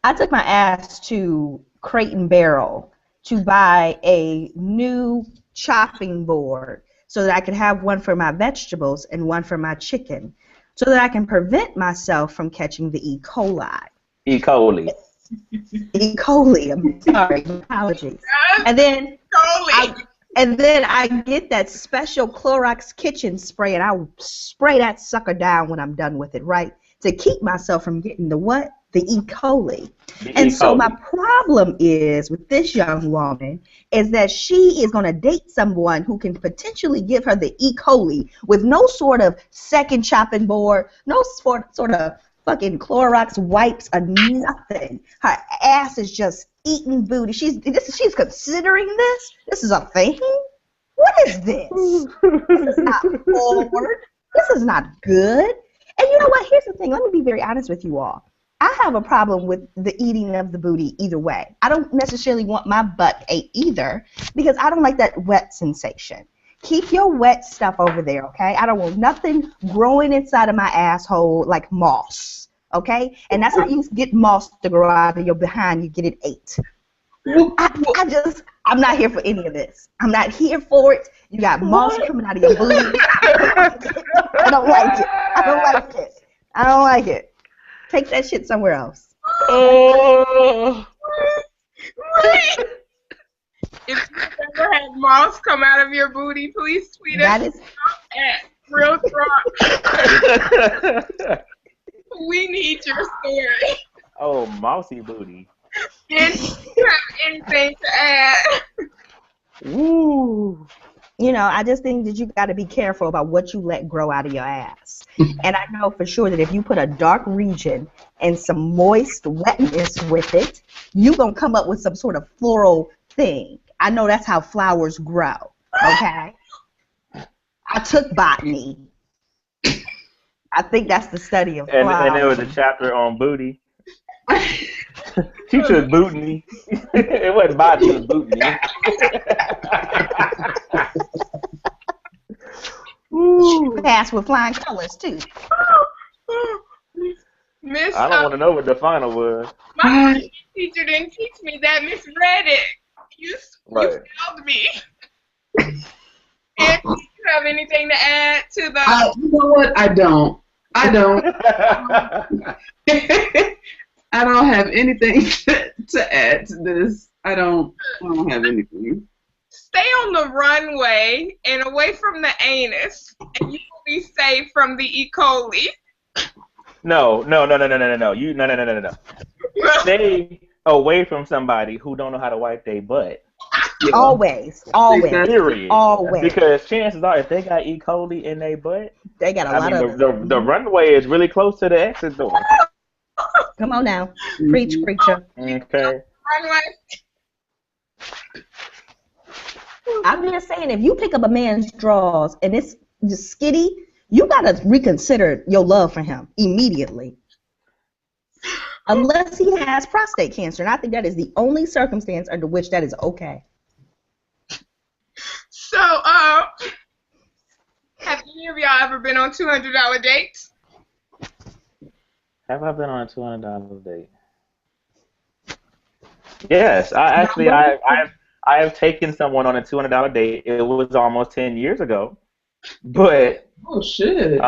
I took my ass to Crate and Barrel to buy a new chopping board so that I could have one for my vegetables and one for my chicken so that I can prevent myself from catching the E. coli. E. coli. E. coli, I'm sorry, apologies. And then I get that special Clorox kitchen spray and I spray that sucker down when I'm done with it, right? To keep myself from getting the what? The E. coli. And so my problem is with this young woman is that she is going to date someone who can potentially give her the E. coli with no sort of second chopping board, no sort of fucking Clorox wipes or nothing. Her ass is just eating booty. She's considering this? This is a thing? What is this? This is not forward. This is not good. And you know what? Here's the thing. Let me be very honest with you all. I have a problem with the eating of the booty either way. I don't necessarily want my butt ate either because I don't like that wet sensation. Keep your wet stuff over there, okay? I don't want nothing growing inside of my asshole like moss, okay? And that's how you get moss to grow out of your behind. You get it ate. I'm not here for any of this. I'm not here for it. You got moss coming out of your booty. I don't like it. I don't like it. I don't like it. Take that shit somewhere else. Oh. Wait. If you've ever had moss come out of your booty, please tweet us at Real Drop. We need your story. Oh, mousy booty. And do you have anything to add? Woo. You know, I just think that you got to be careful about what you let grow out of your ass. And I know for sure that if you put a dark region and some moist wetness with it, you're going to come up with some sort of floral thing. I know that's how flowers grow, okay? I took botany. I think that's the study of flowers. And there was a chapter on booty. She took booty. It wasn't botany, it was booty. Pass with flying colors, too. Miss, I don't want to know what the final was. My teacher didn't teach me that. Miss Reddit. You failed me. And do you have anything to add to the... You know what? I don't. I don't have anything to add to this. I don't have anything. Stay on the runway and away from the anus, and you will be safe from the E. coli. No. You no. Stay away from somebody who don't know how to wipe their butt. Yeah. Always. Period. Always. Because chances are, if they got E. coli in their butt, They got a I lot mean, of the runway is really close to the exit door. Come on now. Preach, preacher. Okay. I'm just saying, if you pick up a man's drawers and it's just skitty, you gotta reconsider your love for him immediately. Unless he has prostate cancer, and I think that is the only circumstance under which that is okay. So, have any of y'all ever been on $200 dates? Have I been on a $200 date? Yes, I have taken someone on a $200 date. It was almost 10 years ago, but Oh shit.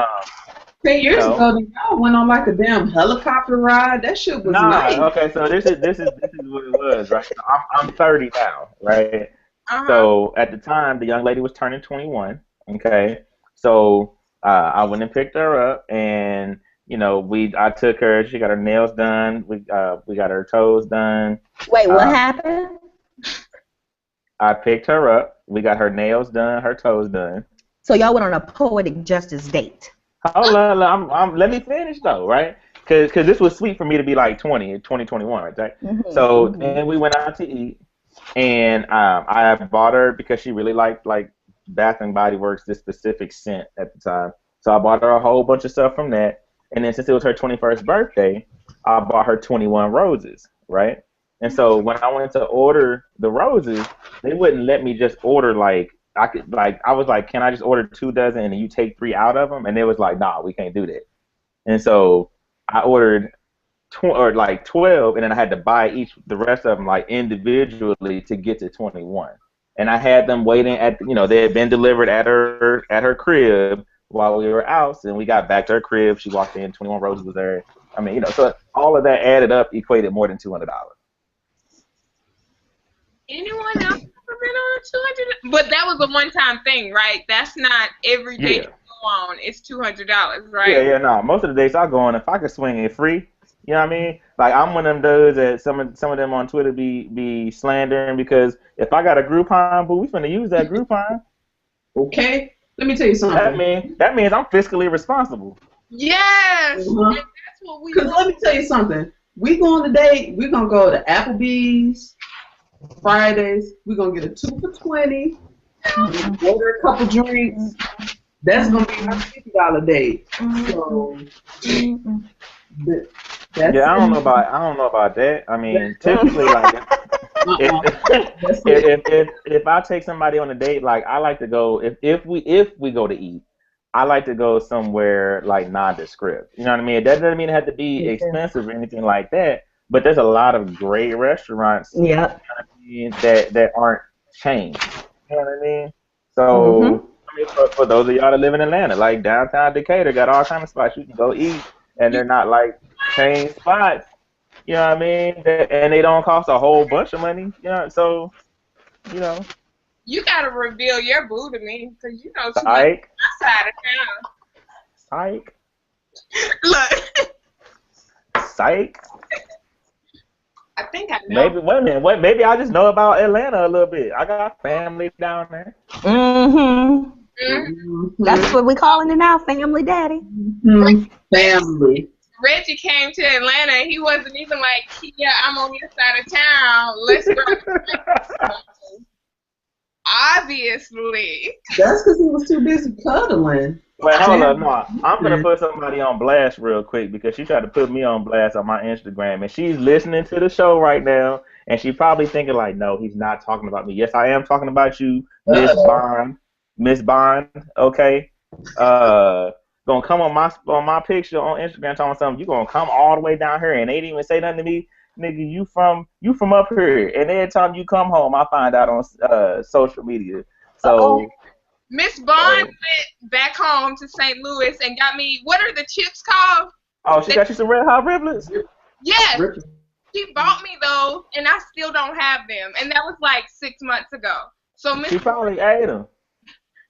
10 you years know, ago, y'all went on like a damn helicopter ride. That shit was nah. nice. Okay, so this is what it was, right? So I'm 30 now, right? Uh-huh. So at the time, the young lady was turning 21. Okay, so I went and picked her up, and I took her. She got her nails done. We got her toes done. Wait, what happened? I picked her up. We got her nails done, her toes done. So y'all went on a poetic justice date. Hold on, let me finish though, right? Because this was sweet for me to be like 2021, right? So then we went out to eat, and I bought her because she really liked like Bath and Body Works, this specific scent at the time. So I bought her a whole bunch of stuff from that, and then since it was her 21st birthday, I bought her 21 roses, right? And so when I went to order the roses, they wouldn't let me just order like I was like, can I just order 2 dozen and then you take 3 out of them? And they was like, nah, we can't do that. And so I ordered 12, and then I had to buy the rest of them like individually to get to 21. And I had them waiting they had been delivered at her crib while we were out, and we got back to her crib. She walked in, 21 roses was there. I mean, so all of that added up equated more than $200. Anyone else ever been on a $200? But that was a one-time thing, right? That's not every day you go on. It's $200, right? Yeah, no. Most of the days I go on, if I could swing it free, you know what I mean? Like I'm one of them dudes that some of them on Twitter be slandering because if I got a Groupon, boo, we finna use that Groupon. Okay, let me tell you something. That means I'm fiscally responsible. Yes, and that's what we. Because let me tell you something. We go on a date. We're gonna go to Applebee's Fridays. We're gonna get a 2 for $20. Order a couple drinks. That's gonna be our $50 date. So that's I don't know about that. I mean, typically like if I take somebody on a date, like I like to go if we go to eat, I like to go somewhere like nondescript. You know what I mean? That doesn't mean it has to be expensive or anything like that. But there's a lot of great restaurants that aren't chains. You know what I mean? So I mean, for those of y'all that live in Atlanta, like downtown Decatur, got all kind of spots you can go eat, and they're not like chain spots. You know what I mean? And they don't cost a whole bunch of money. You know, so You gotta reveal your boo to me, because you know too much Psych. outside of town. Psych. Look. Psych. I think I know. Maybe wait a minute. Maybe I just know about Atlanta a little bit. I got family down there. That's what we calling it now, family daddy. Family. Reggie came to Atlanta. He wasn't even like, Kia, I'm on your side of town. Let's go. Obviously. That's because he was too busy cuddling. Wait, hold up, no. I'm gonna put somebody on blast real quick because she tried to put me on blast on my Instagram, and she's listening to the show right now, and she probably thinking like, no, he's not talking about me. Yes, I am talking about you, Miss Bond. Okay, gonna come on my picture on Instagram talking something. You gonna come all the way down here and they didn't even say nothing to me, nigga. You from up here, and every time you come home, I find out on social media. So. Miss Bond went back home to St. Louis and got me, what are the chips called? Oh, she got you some Red Hot Riblets? Yes. She bought me those, and I still don't have them. And that was like 6 months ago. So she probably ate them.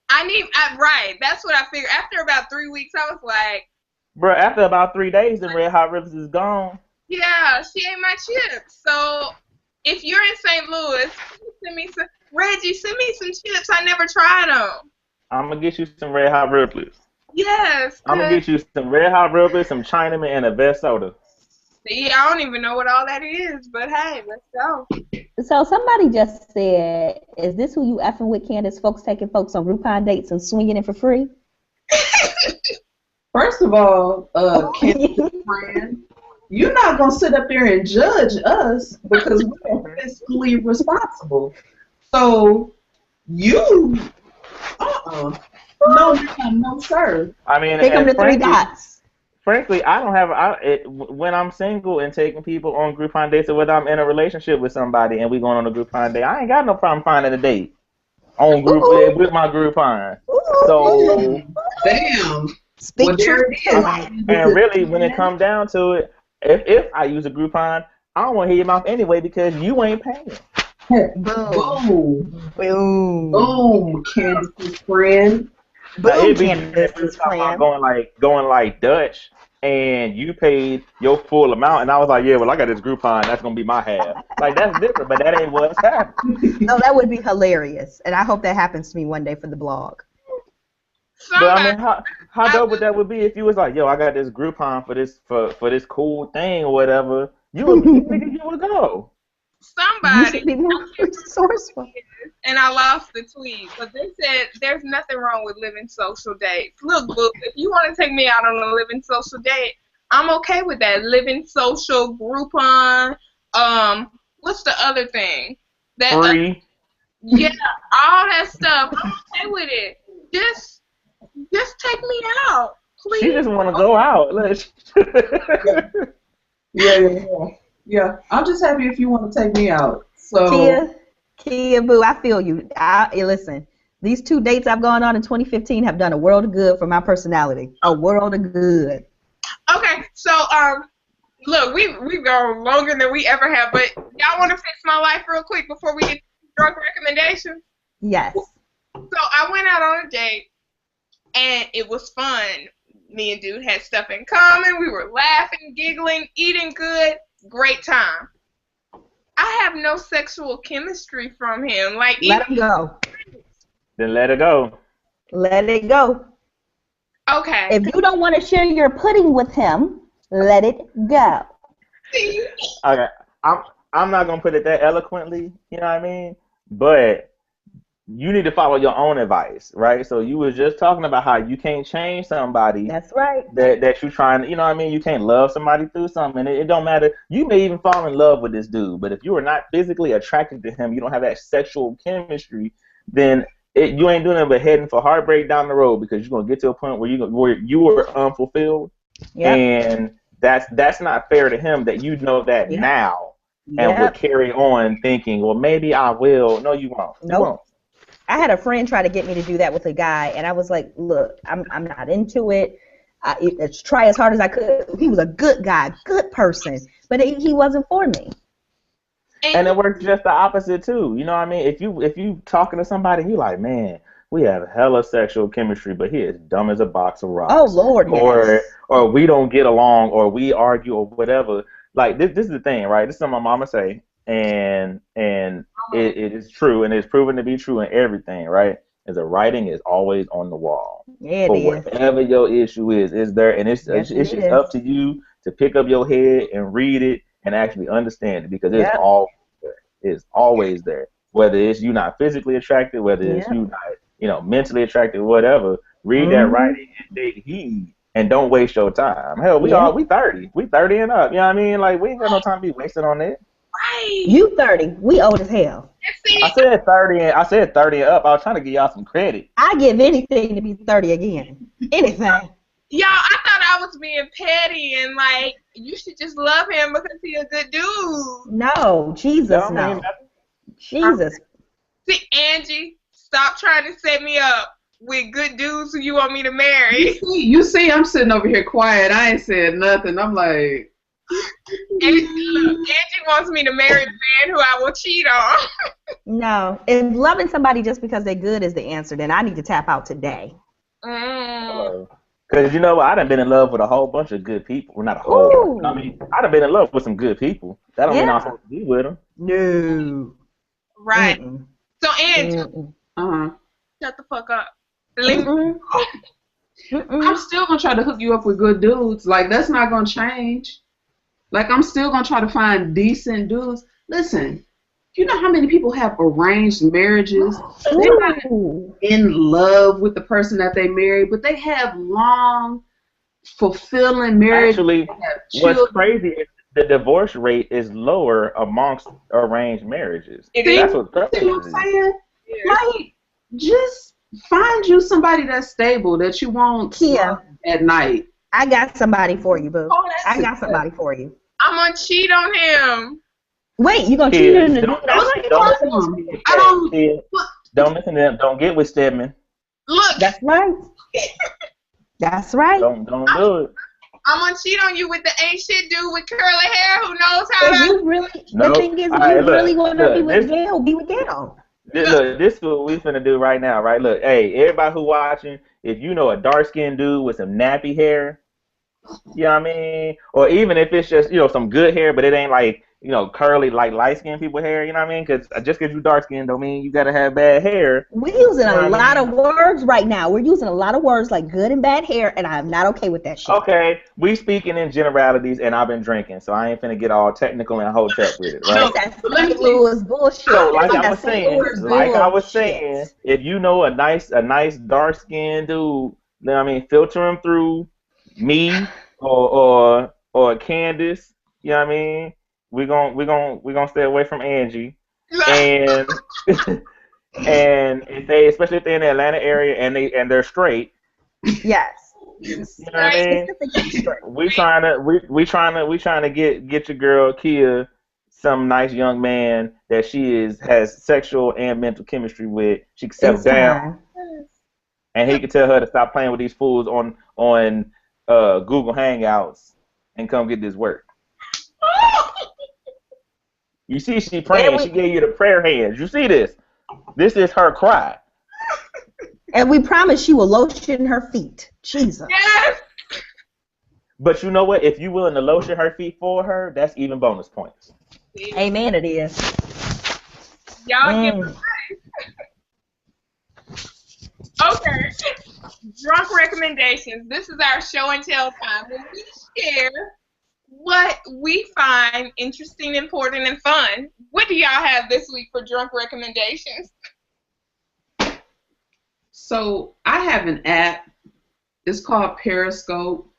Right. That's what I figured. After about 3 weeks, I was like, Bro, after about 3 days, the red hot rippers is gone. Yeah, she ate my chips. So if you're in St. Louis, send me some. Reggie, send me some chips. I never tried them. I'm gonna get you some red hot rippers. Yes, I'm gonna cause get you some red hot rippers, some Chinaman, and a Vest soda. see, I don't even know what all that is. But hey, let's go. So somebody just said, "Is this who you effing with, Candace? Folks taking folks on Groupon dates and swinging it for free?" First of all, Candace's friend, you're not gonna sit up there and judge us because we're fiscally responsible. So you, no, ma'am, no, sir. I mean, Take them and to three dots. frankly, I don't have when I'm single and taking people on Groupon dates, or whether I'm in a relationship with somebody and we going on a Groupon date, I ain't got no problem finding a date on group Ooh. with my Groupon. Ooh. So, Damn. Speak Well, there truth it to is. life. and really, when it comes down to it, if I use a Groupon, I don't want to hear your mouth anyway because you ain't paying. Boom. Boom. Boom, Candace's friend. Now, Boom, it'd be different if we Candace's talking about friend. going like Dutch, and you paid your full amount, and I was like, yeah, well, I got this Groupon, that's gonna be my half. Like that's different, but that ain't what's happening. No, that would be hilarious, and I hope that happens to me one day for the blog. But I Somebody, mean, how dope would that would be if you was like, yo, I got this Groupon for this cool thing or whatever. You would go. You somebody, should be more resourceful. and I lost the tweet, but they said there's nothing wrong with living social dates. Look, boo, if you want to take me out on a living social date, I'm okay with that. Living social, Groupon, what's the other thing? That Free. yeah, all that stuff. I'm okay with it. Just take me out, please. She just want to go out. Yeah. I'm just happy if you want to take me out. So Kia, boo, I feel you. Listen, these 2 dates I've gone on in 2015 have done a world of good for my personality. A world of good. Okay, so look, we've gone longer than we ever have, but y'all want to fix my life real quick before we get to drug recommendations? Yes. So I went out on a date, and it was fun. Me and dude had stuff in common. We were laughing, giggling, eating good. Great time. I have no sexual chemistry from him. Like, Let him go. Then let it go. Let it go. okay. If you don't want to share your pudding with him, let it go. Okay, I'm not gonna put it that eloquently, you know what I mean? But you need to follow your own advice, right? So you was just talking about how you can't change somebody. That's right. That you trying, you know what I mean? You can't love somebody through something, and it don't matter. You may even fall in love with this dude, but if you are not physically attracted to him, you don't have that sexual chemistry, then you ain't doing it but heading for heartbreak down the road because you're gonna get to a point where you are unfulfilled, Yep. and that's not fair to him that you know that Yep. now and would carry on thinking, well, maybe I will. No, you won't. Nope. You won't. I had a friend try to get me to do that with a guy, and I was like, look, I'm not into it. Let's try as hard as I could. He was a good guy, good person, but he wasn't for me. And it works just the opposite too. You know what I mean? If you talking to somebody, you like, man, we have hella sexual chemistry, but he is dumb as a box of rocks. Oh Lord, yes. Or we don't get along, or we argue, or whatever. Like this is the thing, right? This is something my mama say, and it is true, and it's proven to be true in everything, right? Is the writing is always on the wall. Yeah, For it is. whatever your issue is there, and it's Yes, it's it just is. up to you to pick up your head and read it and actually understand it because it's Yep. all there. It's always there. Whether it's you not physically attracted, whether it's Yep. you not mentally attracted, whatever. Read that writing and take heed, and don't waste your time. Hell, we 30 and up. You know what I mean? Like we ain't got no time to be wasted on it. Right. You 30, we old as hell. I said 30 and up. I was trying to give y'all some credit. I give anything to be 30 again. Anything. Y'all, I thought I was being petty and like you should just love him because he's a good dude. No, Jesus, Don't no. mean nothing. Jesus. See, Angie, stop trying to set me up with good dudes who you want me to marry. You see, I'm sitting over here quiet. I ain't said nothing. I'm like, Angie wants me to marry the man who I will cheat on. No. If loving somebody just because they're good is the answer, then I need to tap out today. Mm. Because you know what? I done been in love with a whole bunch of good people. Well, not a whole bunch. I Ooh. mean, I done been in love with some good people. That don't mean I'm Yeah. supposed to be with them. No. Right. Mm-mm. So, Angie, Uh-huh. shut the fuck up. Leave Mm-mm. Mm-mm. I'm still gonna try to hook you up with good dudes. Like that's not gonna change. Like I'm still gonna try to find decent dudes. Listen, you know how many people have arranged marriages? They're not Ooh. in love with the person that they marry, but they have long, fulfilling marriages. Actually, They have what's children. crazy is the divorce rate is lower amongst arranged marriages. It See, That's is. what's see what I'm crazy. saying? Yeah. Like, just find you somebody that's stable that you won't Kia, love at night. I got somebody for you, boo. Oh, that's I got success. somebody for you. I'm gonna cheat on him. Wait, you gonna cheat on Kids, the dude? don't Awesome. listen to I don't. kids. Don't listen to them. Don't get with Stedman. Look, That's right. That's right. Don't do it. I'm gonna cheat on you with the ain't shit dude with curly hair who knows how If to. you really, No. the thing is, All if right, you look, really want to be look, with Gail, be with Gail. Look, this is what we finna do right now, right? Look, hey, everybody who watching, if you know a dark skinned dude with some nappy hair, you know what I mean? Or even if it's just, some good hair, but it ain't like, curly, like light-skinned people hair, you know what I mean? Because just because you dark-skinned don't mean you got to have bad hair. We're using You know a what I lot mean? of words right now. We're using a lot of words like good and bad hair, and I'm not okay with that shit. Okay, we speaking in generalities, and I've been drinking, so I ain't finna get all technical and hotep with it, right? That's St. Louis bullshit. So, like I That's was saying, if you know a nice dark-skinned dude, you know what I mean, filter him through me or Candace, you know what I mean? We're gonna stay away from Angie. And and especially if they're in the Atlanta area and they're straight, Yes. you know what I mean? Specifically straight. We trying to get your girl Kia some nice young man that she has sexual and mental chemistry with. She can settle It's down, time. and he can tell her to stop playing with these fools on Google Hangouts and come get this work. You see, she praying. She gave you the prayer hands. You see this? This is her cry. And we promise she will lotion her feet. Jesus. Yes. But you know what? If you're willing to lotion her feet for her, that's even bonus points. Amen, it is. Y'all give advice. Okay. Drunk recommendations. This is our show and tell time when we share what we find interesting, important, and fun. What do y'all have this week for drunk recommendations? So I have an app. It's called Periscope.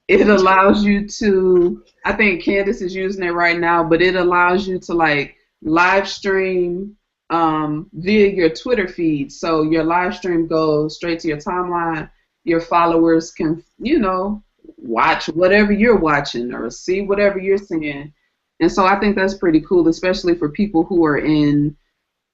It allows you to, I think Candace is using it right now, but it allows you to like live stream via your Twitter feed. So your live stream goes straight to your timeline. Your followers can, watch whatever you're watching or see whatever you're seeing. And so I think that's pretty cool, especially for people who are in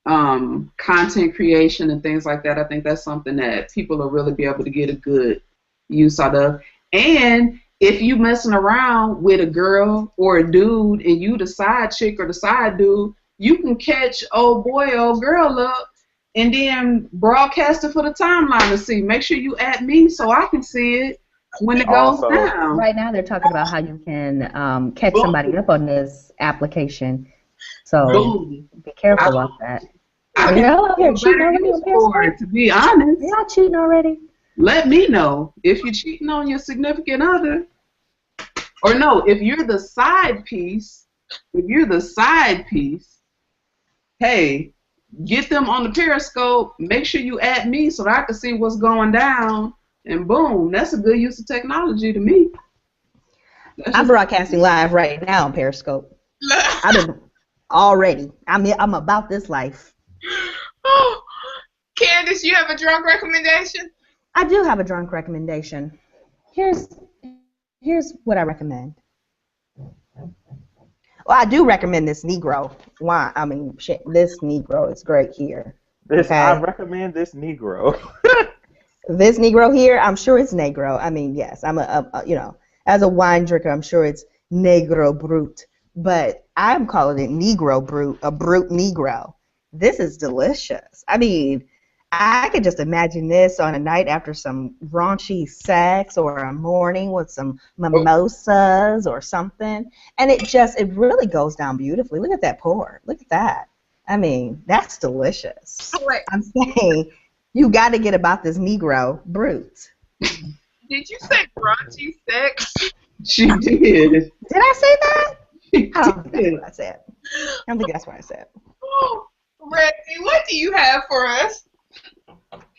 content creation and things like that. I think that's something that people will really be able to get a good use out of. And if you messing around with a girl or a dude and you the side chick or the side dude, you can catch old boy, old girl up and then broadcast it for the timeline to see. Make sure you add me so I can see it when it goes down. Right now they're talking about how you can catch somebody up on this application. So be careful about that. Y'all out here cheating already on Periscope? To be honest. Y'all cheating already? Let me know if you're cheating on your significant other. Or no, if you're the side piece, hey, get them on the Periscope. Make sure you add me so that I can see what's going down. And boom, that's a good use of technology to me. I'm broadcasting live right now on Periscope. I'm about this life. Oh, Candace, you have a drunk recommendation? I do have a drunk recommendation. Here's what I recommend. Well, I do recommend this Negro. Why? I mean, shit, this Negro is great here. I recommend this Negro. This Negro here, I'm sure it's Negro. I mean, yes, I'm as a wine drinker, I'm sure it's Negro Brut, but I'm calling it Negro Brut, a Brut Negro. This is delicious. I mean, I could just imagine this on a night after some raunchy sex or a morning with some mimosas or something. And it really goes down beautifully. Look at that pour. Look at that. I mean, that's delicious. Oh, wait, I'm saying you got to get about this Negro brute. did you say raunchy sex? She did. Did I say that? She I don't think that's did. what I said. I don't think that's what I said. Oh, Reggie, what do you have for us?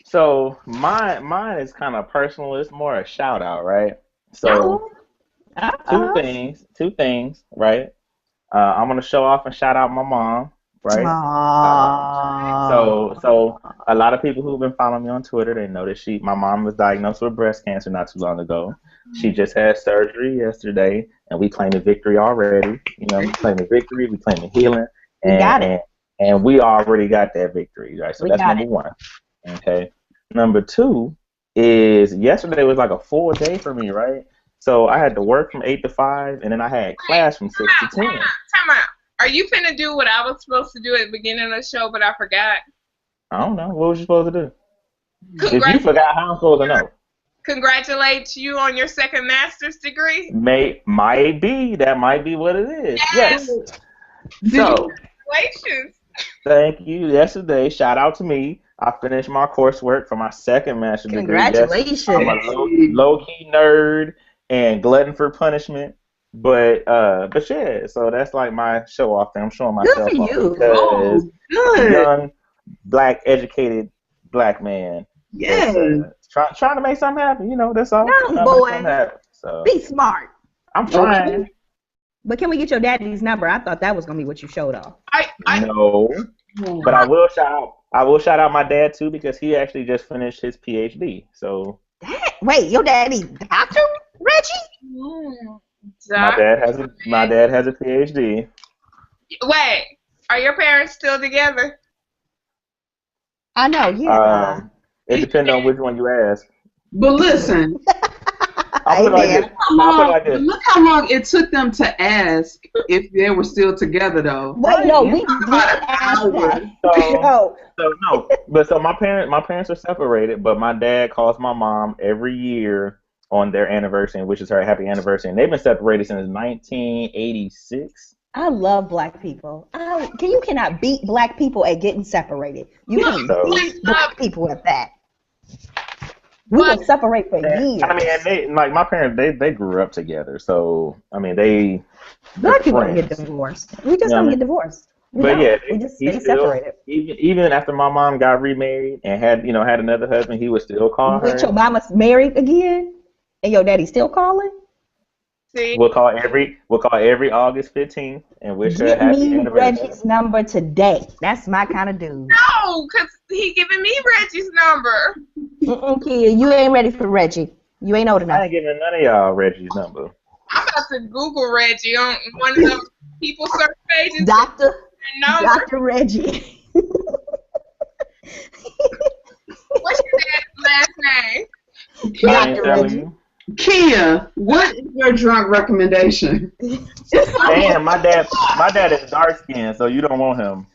So mine is kind of personal. It's more a shout out, right? So two things, right? I'm gonna show off and shout out my mom, right? So a lot of people who've been following me on Twitter, they know that my mom was diagnosed with breast cancer not too long ago. She just had surgery yesterday, and we claimed a victory already. You know, we claimed a victory, we claimed a healing, and we already got that victory, right? So that's number one. Okay. Number two is yesterday was like a full day for me, right? So I had to work from 8 to 5, and then I had class from 6 to 10. Time out. Are you finna do what I was supposed to do at the beginning of the show, but I forgot? I don't know. What was you supposed to do? If you forgot, how I'm supposed to know? Congratulate you on your second master's degree. Might be. That might be what it is. Yes. So, congratulations. Thank you. Yesterday, shout out to me. I finished my coursework for my second master's degree. Congratulations. Yes, I'm a low-key nerd and glutton for punishment. But yeah, so that's like my show off thing. I'm showing myself off because young, black, educated black man. Yeah. Trying to make something happen, you know, that's all. Young boy. So. Be smart. I'm trying. Okay. But can we get your daddy's number? I thought that was gonna be what you showed off. No. But I will shout out my dad too because he actually just finished his PhD. So wait, your daddy Dr. Reggie? My dad has a PhD. Wait, are your parents still together? I know, yeah. It depends on which one you ask. But listen, look how long it took them to ask if they were still together, though. Wait, no, we did ask that. So my parents are separated, but my dad calls my mom every year on their anniversary, which is her happy anniversary, and they've been separated since 1986. I love black people. You cannot beat black people at getting separated. You can beat black people at that. We will separate for years. I mean, and my parents, they grew up together, so I mean, black people don't get divorced. We just don't get divorced. We just stay separated. Even after my mom got remarried and had another husband, he would still call her. Wait, your mama's married again, and your daddy still calling? See? We'll call every August 15th and wish her a happy anniversary. Reggie's number today. That's my kind of dude. No, because he giving me Reggie's number. Kid, you ain't ready for Reggie. You ain't old enough. I ain't giving none of y'all Reggie's number. I'm about to Google Reggie on one of those people search pages. Dr. Reggie. What's your dad's last name? Dr. Reggie. Kia, what is your drunk recommendation? Damn, my dad is dark skinned, so you don't want him.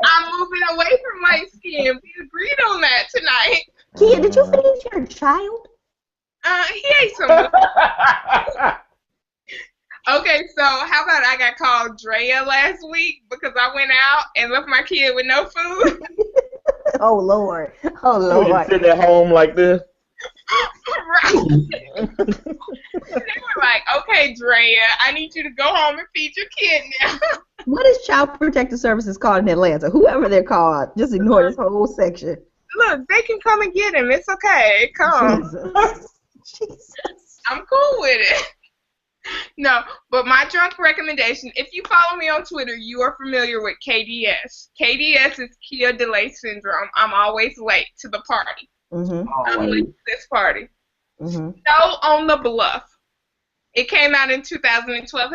I'm moving away from light skin. We agreed on that tonight. Kia, did you feed your child? He ate some. Okay, so how about I got called Drea last week because I went out and left my kid with no food? Oh Lord. You sitting at home like this? Right. They were like, okay, Drea, I need you to go home and feed your kid now. What is Child Protective Services called in Atlanta? Whoever they're called, just ignore this whole section. Look, they can come and get him. It's okay. Come. Jesus. I'm cool with it. No, but my drunk recommendation, if you follow me on Twitter, you are familiar with KDS. KDS is Kia Delay Syndrome. I'm always late to the party. Mm-hmm. I'm late to this party. Mm-hmm. Snow on the Bluff. It came out in 2012.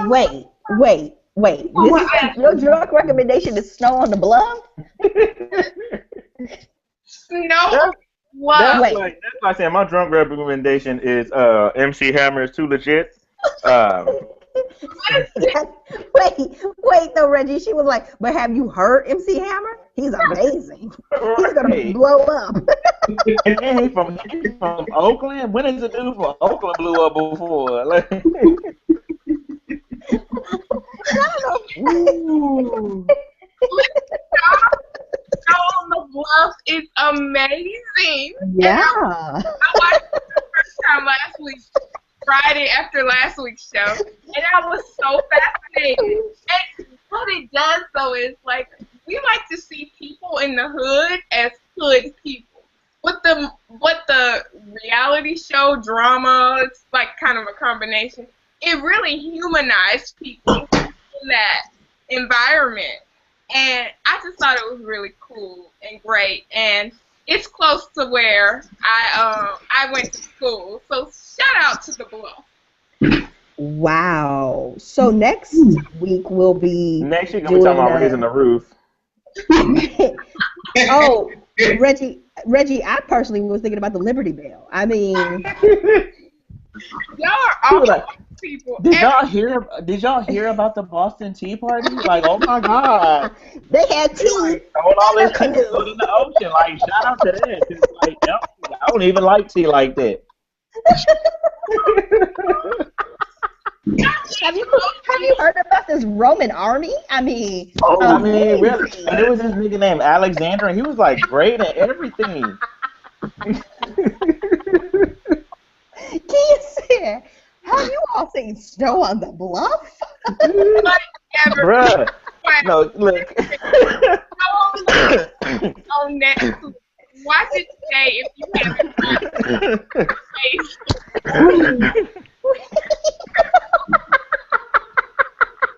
Wait. Your drunk recommendation is Snow on the Bluff? Snow. That's like saying my drunk recommendation is MC Hammer is too legit. wait, though, Reggie. She was like, but have you heard MC Hammer? He's amazing. He's going to Right. blow up. And then he's from Oakland. When is the dude from Oakland blew up before? Like, Ooh. Show on the Bluff is amazing. Yeah. I watched it the first time last week, Friday after last week's show, and I was so fascinated. And what it does, though, is like we like to see people in the hood as hood people. What the reality show drama, it's like kind of a combination. It really humanized people in that environment. And I just thought it was really cool and great. And it's close to where I went to school. So shout out to the Bluff. Wow. So next week we'll be next week, I'm talking about raising the roof. Oh, Reggie, I personally was thinking about the Liberty Bell. I mean, Y'all are all people. Did y'all hear about the Boston Tea Party? Like, oh my God. They had tea. Throwing all this tea in the ocean. Like, shout out to that. It's like, I don't even like tea like that. Have you heard about this Roman army? I mean, really. And there was this nigga named Alexander, and he was like great at everything. Kia said, have you all seen Snow on the Bluff? Bruh. No, look. On Netflix. Watch it today if you haven't.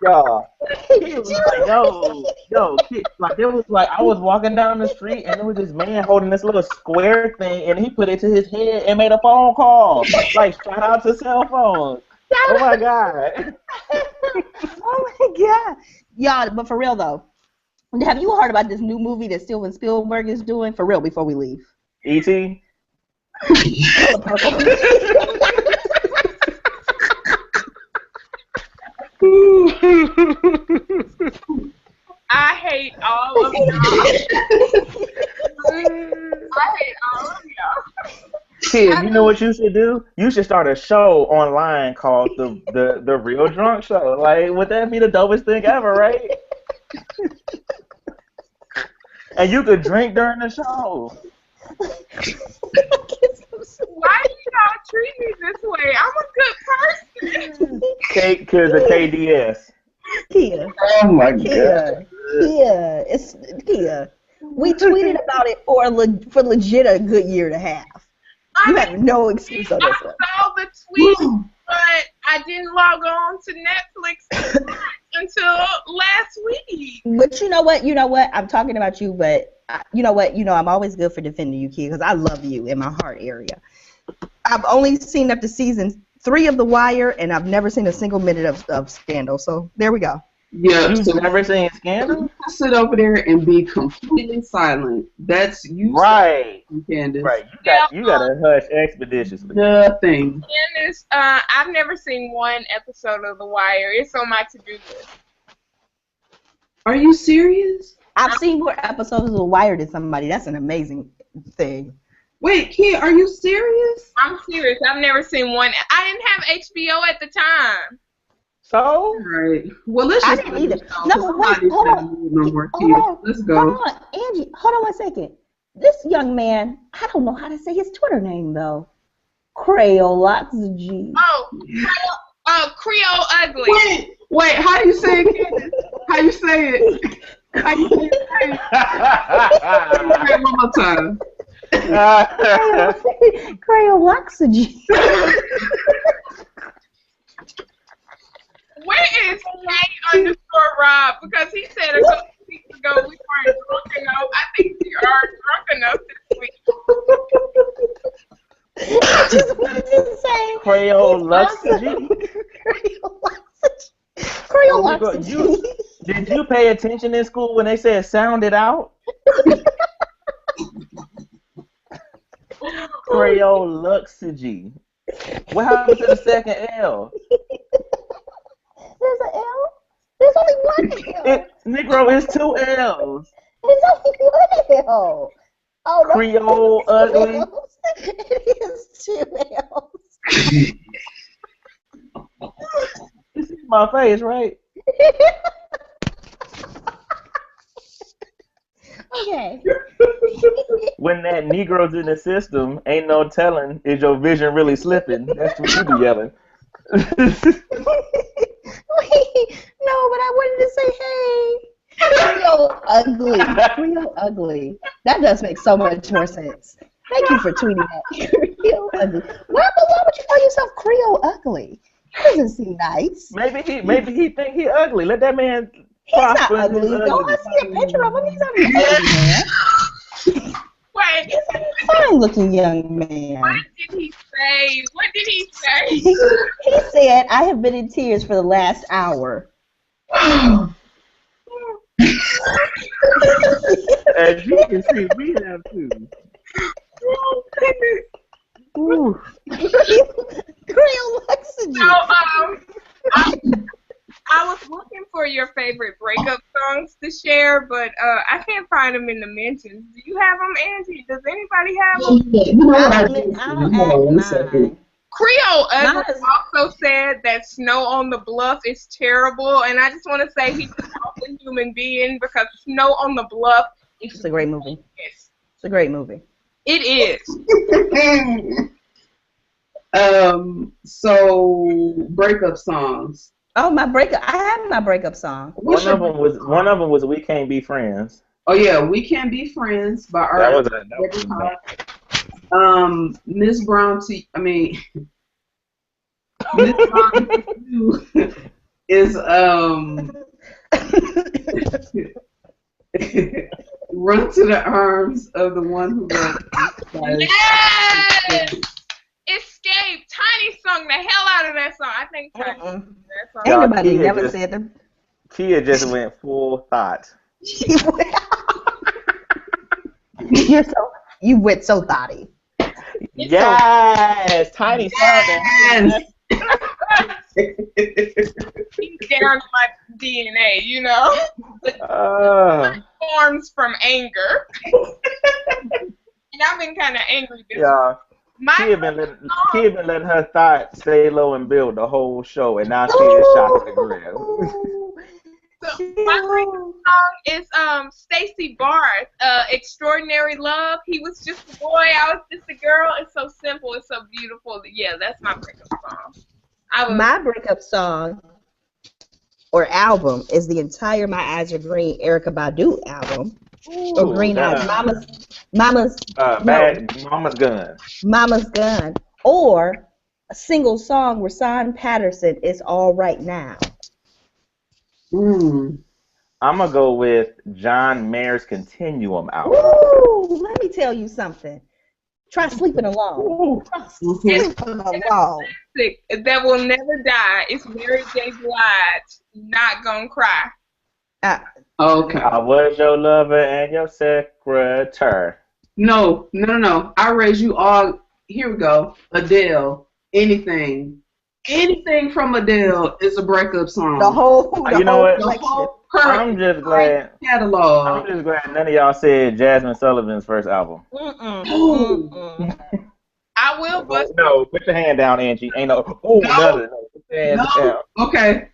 Y'all. He was like, like there was like I was walking down the street and there was this man holding this little square thing and he put it to his head and made a phone call. Like shout out to cell phones. Oh my God. Oh my God. Y'all, but for real though, have you heard about this new movie that Steven Spielberg is doing? For real, before we leave. E.T. I hate all of y'all. I hate all of y'all. Kid, you know what you should do? You should start a show online called the Real Drunk Show. Like, would that be the dopest thing ever, right? And you could drink during the show. Why do y'all treat me this way? I'm a good person. Because of KDS. Kia. Oh my God. Kia. We tweeted about it for legit a good year and a half. You have no excuse on this one. I saw the tweet, but I didn't log on to Netflix until last week. But you know what? I'm talking about you, but you know what? I'm always good for defending you, Kia, because I love you in my heart area. I've only seen up to season 3 of The Wire, and I've never seen a single minute of Scandal. So there we go. Yeah, You've never seen Scandal? Sit over there and be completely silent. That's you, right, Candace. Right, you gotta hush expeditiously. Nothing. Candace, I've never seen one episode of The Wire. It's on my to-do list. Are you serious? I've seen more episodes of The Wire than somebody. That's an amazing thing. Wait, Kia, are you serious? I'm serious. I've never seen one. I didn't have HBO at the time. So? All right. Well, let's just. I didn't either. No, wait, hold on. Let's go. Hold on, Angie. Hold on 1 second. This young man, I don't know how to say his Twitter name though. Crayola. Oh, Creole Ugly. Wait. How do you say it, Candace? How you say it? How you say it? Say it one more time. Crayola. Where is K_Rob? Because he said a couple weeks ago we weren't drunk enough. I think we are drunk enough this week. I just wanted to say Crayola. Crayola. Did you pay attention in school when they said sound it out? Crayola. What happened to the second L? there's an L? There's only one L. Negro is 2 L's. There's only one L. Oh, no. Creole ugly. It is 2 L's. You see my face, right? Okay. When that Negro's in the system, ain't no telling, is your vision really slipping? That's what you be yelling. Wait, no, but I wanted to say, hey, Creole ugly. Creole ugly. That does make so much more sense. Thank you for tweeting that. Creole ugly. Why would you call yourself Creole ugly? That doesn't seem nice. Maybe he think he ugly. Let that man He's not prosper in his ugly. Don't I ugliness. see a picture of him? He's not an ugly man. Wait, He's a fine-looking young man. what did he say? What did he say? He said, I have been in tears for the last hour. As you can see, we have to. Ooh. Creole oxygen. So, I was looking for your favorite breakup songs to share, but I can't find them in the mentions. Do you have them, Angie? Does anybody have them? Hold on one second. Creole Ugly Mine is- also said that Snow on the Bluff is terrible, and I just want to say he's an awful human being because Snow on the Bluff is It's a great movie. genius. It's a great movie. It is. So breakup songs. Oh, I have my breakup song. One of them was "We Can't Be Friends." Oh yeah, We Can't Be Friends by That was Miss Brown Miss Brown to You is Run to the Arms of the One Who Loves You. Yes! Escape. Tiny sung the hell out of that song. I think Tiny sung that song. Y'all, Anybody Kia never just- said them. Kia just went full thought. You went so thotty. Yes, Tiny Southern. He's down to my DNA, you know? Forms from anger. And I've been kind of angry this Yeah. My Kia been letting her thought stay low and build the whole show, and now she is shot at the grill. my favorite song is Stacey Barth, Extraordinary Love. He was just a boy, I was just a girl. It's so simple, it's so beautiful. Yeah, that's my breakup song. My breakup song or album is the entire My Eyes Are Green Erykah Badu album. Or Green Eyes. Mama's Gun. Mama's Gun. Or a single song where Sean Patterson is All Right Now. Mm. I'm going to go with John Mayer's Continuum album. Ooh, let me tell you something. Try sleeping alone. Try sleeping alone. That will never die. It's Mary J. Blige, Not Gonna Cry. Okay. I was your lover and your secretary. No. I raise you all. Here we go. Adele. Anything from Adele is a breakup song. The whole collection. I'm just glad catalog. none of y'all said Jasmine Sullivan's first album. I will, but No, put your hand down, Angie. Ain't no. Oh, no. Put your hands down. Okay.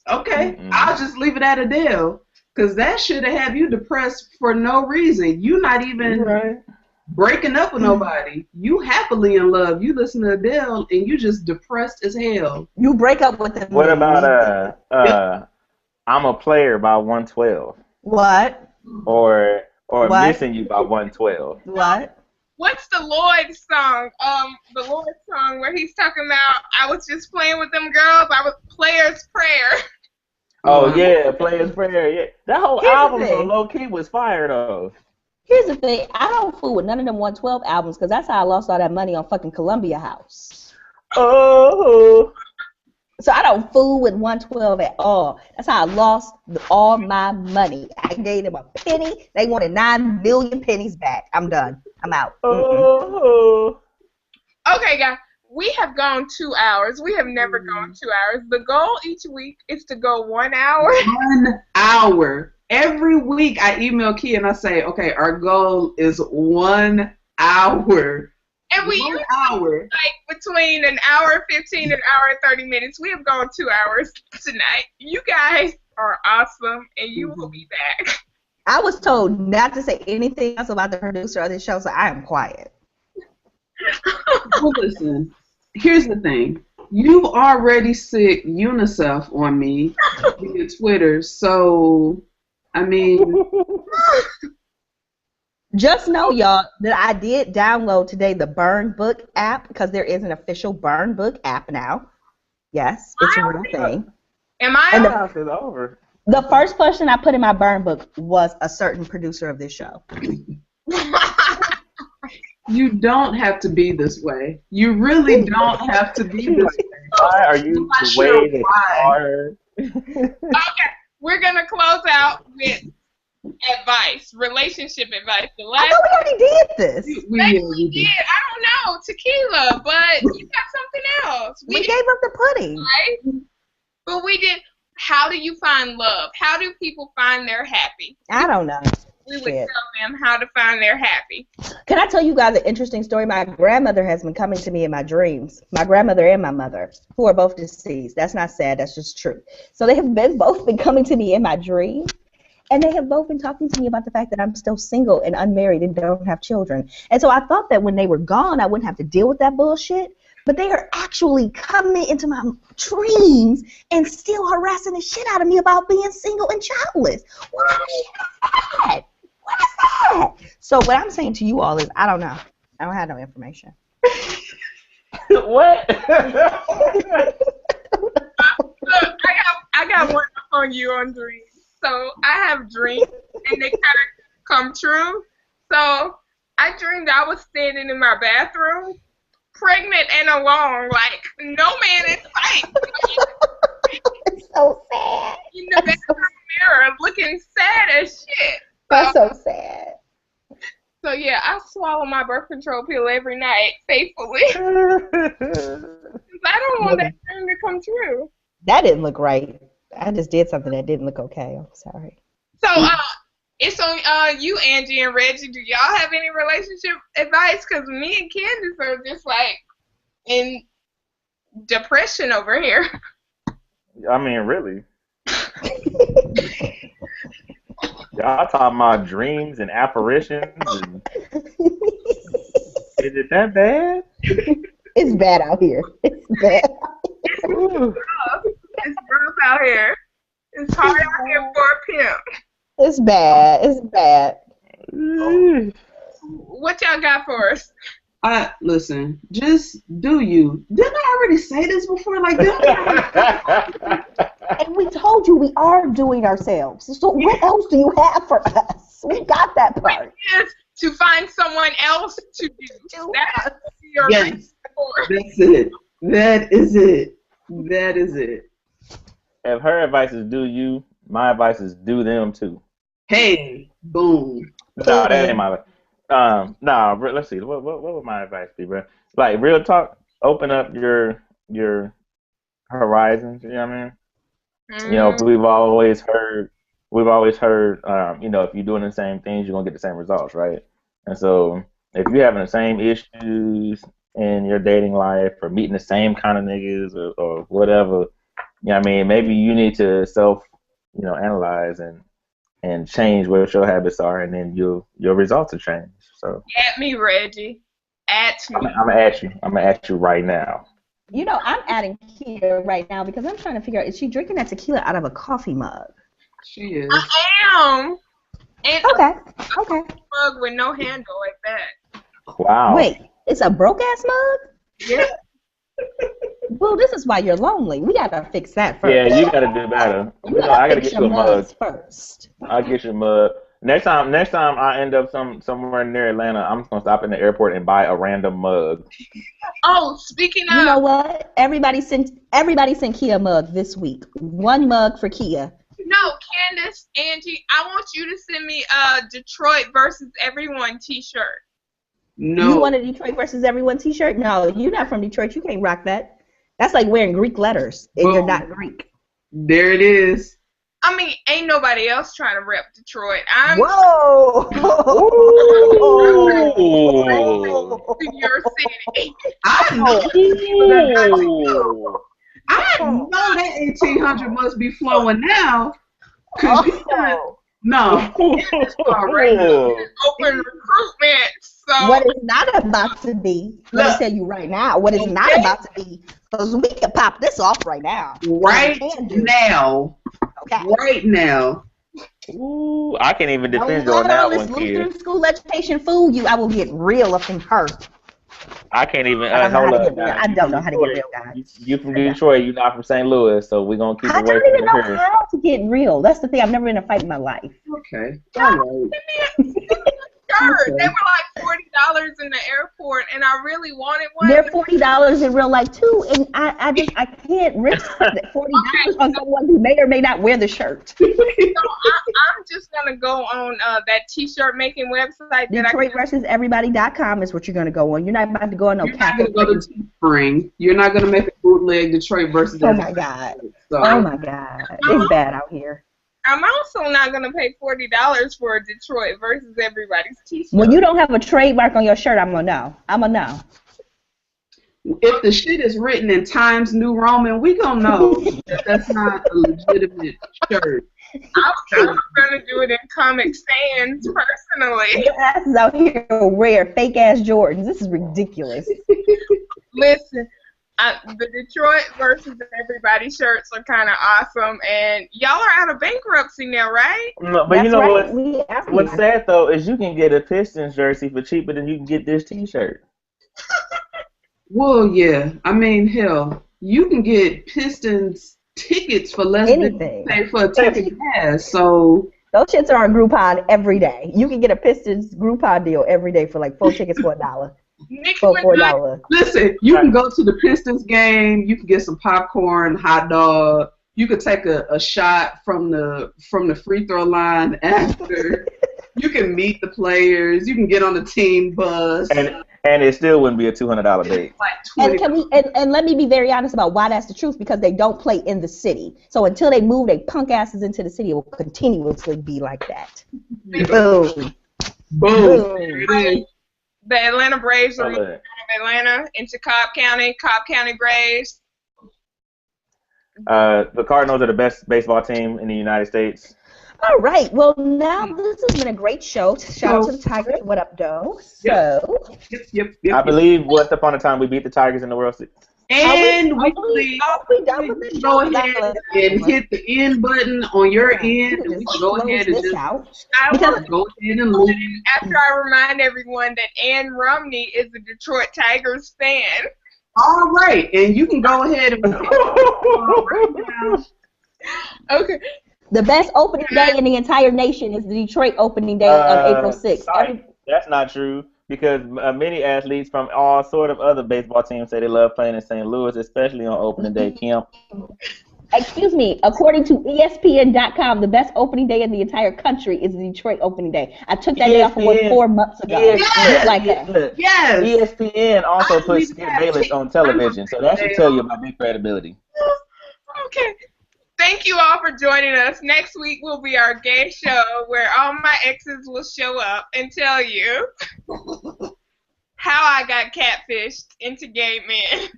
Mm-mm. I'll just leave it at Adele, cause that should have you depressed for no reason. You not even breaking up with nobody. You happily in love. You listen to Adele and you just depressed as hell. You break up with them. What about I'm a Player by 112? What? Or What? Missing You by 112? What? what's the Lloyd song? The Lloyd song where he's talking about I was just playing with them girls. I was Player's Prayer. Oh yeah, Player's Prayer. Yeah, that whole Here's the album thing. from Low Key was fire though. Here's the thing. I don't fool with none of them 112 albums because that's how I lost all that money on fucking Columbia House. Oh. So I don't fool with 112 at all. That's how I lost all my money. I gave them a penny. They wanted 9 million pennies back. I'm done. I'm out. Oh. Okay, guys. we have gone 2 hours. We have never gone 2 hours. The goal each week is to go 1 hour. 1 hour. Every week I email Kia and I say, okay, our goal is 1 hour. And we 1 usually, hour. like, between an hour 15 and an hour and 30 minutes. We have gone 2 hours tonight. You guys are awesome, and you will be back. I was told not to say anything else about the producer of this show, so I am quiet. Well, listen, here's the thing. You've already sick UNICEF on me via Twitter, so, I mean... Just know, y'all, that I did download today the Burn Book app because there is an official Burn Book app now. Yes, it's a real thing. Am I? And It's over. the first person I put in my Burn Book was a certain producer of this show. You don't have to be this way. You really don't have to be this way. Why are you the way that you are? Okay, we're going to close out with advice, relationship advice. The I last thought we already did this. maybe we did. I don't know, tequila, but you got something else. We gave up the pudding. Right? But we did. How do you find love? How do people find their happy? I don't know. We would tell them how to find their happy. Can I tell you guys an interesting story? My grandmother has been coming to me in my dreams. My grandmother and my mother, who are both deceased. That's not sad. That's just true. So they have both been coming to me in my dreams. And they have both been talking to me about the fact that I'm still single and unmarried and don't have children. And so I thought that when they were gone, I wouldn't have to deal with that bullshit. But they are actually coming into my dreams and still harassing the shit out of me about being single and childless. What is that? What is that? So what I'm saying to you all is, I don't know. I don't have no information. What? Look, I got one up on you on dreams. So I have dreams, and they kind of come true. So I dreamed I was standing in my bathroom, pregnant and alone, like no man in sight. It's so sad. In the bathroom mirror, looking sad as shit. That's so sad. So yeah, I swallow my birth control pill every night faithfully. 'Cause I don't want that dream to come true. That didn't look right. I just did something that didn't look okay. I'm sorry. So it's on you, Angie and Reggie. Do y'all have any relationship advice? Because me and Candace are just like in depression over here. I mean, really? Y'all talking about dreams and apparitions? And... Is it that bad? It's bad out here. It's bad. It's rough out here. It's hard out here for a pimp. It's bad. It's bad. What y'all got for us? Listen, just do you. Didn't I already say this before? Like, And we told you we are doing ourselves. So what else do you have for us? We got that part. Yes, to find someone else to do. That's your yes, that's it. That is it. That is it. If her advice is do you, my advice is do them too. Hey, boom. No, that ain't my advice. Let's see. What would my advice be, bro? Like, real talk, open up your horizons, you know what I mean? You know, we've always heard, you know, if you're doing the same things, you're going to get the same results, right? And so if you're having the same issues in your dating life or meeting the same kind of niggas or whatever, you know what I mean, maybe you need to analyze and change what your habits are, and then your results will change. So at me, Reggie. At me. I'm gonna ask you right now. You know, I'm adding Kia right now because I'm trying to figure out, is she drinking that tequila out of a coffee mug? She is. I am. And Okay. a mug with no handle like that. Wow. Wait, it's a broke ass mug? Yeah. Well, this is why you're lonely. We gotta fix that first. Yeah, you gotta do better. I gotta get you a mug first. I'll get you a mug. Next time I end up somewhere near Atlanta, I'm just gonna stop in the airport and buy a random mug. Oh, speaking of, You know what? Everybody sent Kia a mug this week. One mug for Kia. No, Candace, Angie, I want you to send me a Detroit versus everyone t-shirt. No. You want a Detroit versus everyone T-shirt? No, you're not from Detroit. You can't rock that. That's like wearing Greek letters, and you're not Greek. There it is. I mean, ain't nobody else trying to rep Detroit. I'm Whoa! in your city. I know that 1800 must be flowing now. Cause you got, no. Open recruitment. So What is not about to be, let me tell you right now, what is not about to be, because we can pop this off right now. Right now. Okay. Right now. Ooh, I can't even defend you Don't on let all that this one, kid. Lutheran school education fool you. I will get real up in her. I can't even. I don't know how Hold to up. get real. I don't know how to get real, guys. You from Detroit, you're not from St. Louis, so we're going to keep I away don't from even know here. how to get real. That's the thing. I've never been in a fight in my life. Okay. All right. Sure. They were like $40 in the airport, and I really wanted one. They're $40 in real life too, and I can't risk that $40 on someone who may or may not wear the shirt. So I'm just gonna go on that T-shirt making website. DetroitVersusEverybody.com is what you're gonna go on. You're not about to go on no You're not going to go to Teespring. You're not going to make a bootleg Detroit versus Oh my God. So. Oh my God. It's bad out here. I'm also not gonna pay $40 for a Detroit versus everybody's T-shirt. When you don't have a trademark on your shirt, I'm gonna know. I'm gonna know. If the shit is written in Times New Roman, we gonna know that that's not a legitimate shirt. I'm gonna do it in Comic Sans personally. Your ass is out here wearing fake ass Jordans. This is ridiculous. Listen, the Detroit versus everybody shirts are kind of awesome, and y'all are out of bankruptcy now, right? No, but That's you know right. what's sad though is you can get a Pistons jersey for cheaper than you can get this T-shirt. Well, yeah. I mean, hell, you can get Pistons tickets for less Anything. than you pay for a tank of gas. So Those shits are on Groupon every day. You can get a Pistons Groupon deal every day for like 4 tickets for $1. Nick For went $4. listen, you can go to the Pistons game. You can get some popcorn, hot dog. You could take a shot from the free throw line after. You can meet the players. You can get on the team bus. And it still wouldn't be a $200 date. And can we and let me be very honest about why that's the truth, because they don't play in the city. So until they move their punk asses into the city, it will continuously be like that. Boom. Boom. There it is. The Atlanta Braves are moving out of Atlanta into Cobb County Braves. The Cardinals are the best baseball team in the United States. All right. Well, now this has been a great show. Shout out to the Tigers. What up, though? So, Yep. I believe once upon a time we beat the Tigers in the World Series. And we done with this go show? ahead and hit the end button on your end. And we can go ahead and this just out. go ahead and leave. After I remind everyone that Ann Romney is a Detroit Tigers fan. All right, and you can go ahead and right now. Okay. The best opening day in the entire nation is the Detroit opening day on April 6th. That's not true, because many athletes from all sort of other baseball teams say they love playing in St. Louis, especially on opening day, Kim. Excuse me, according to ESPN.com, the best opening day in the entire country is the Detroit opening day. I took that day off of work 4 months ago. Just like that. Look, Yes. ESPN also puts Skip Bayless on television, so that should tell you about their credibility. Okay. Thank you all for joining us. Next week will be our gay show where all my exes will show up and tell you how I got catfished into gay men.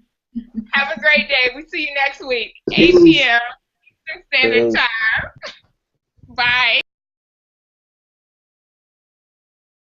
Have a great day. We see you next week, 8 p.m. Eastern Standard Time.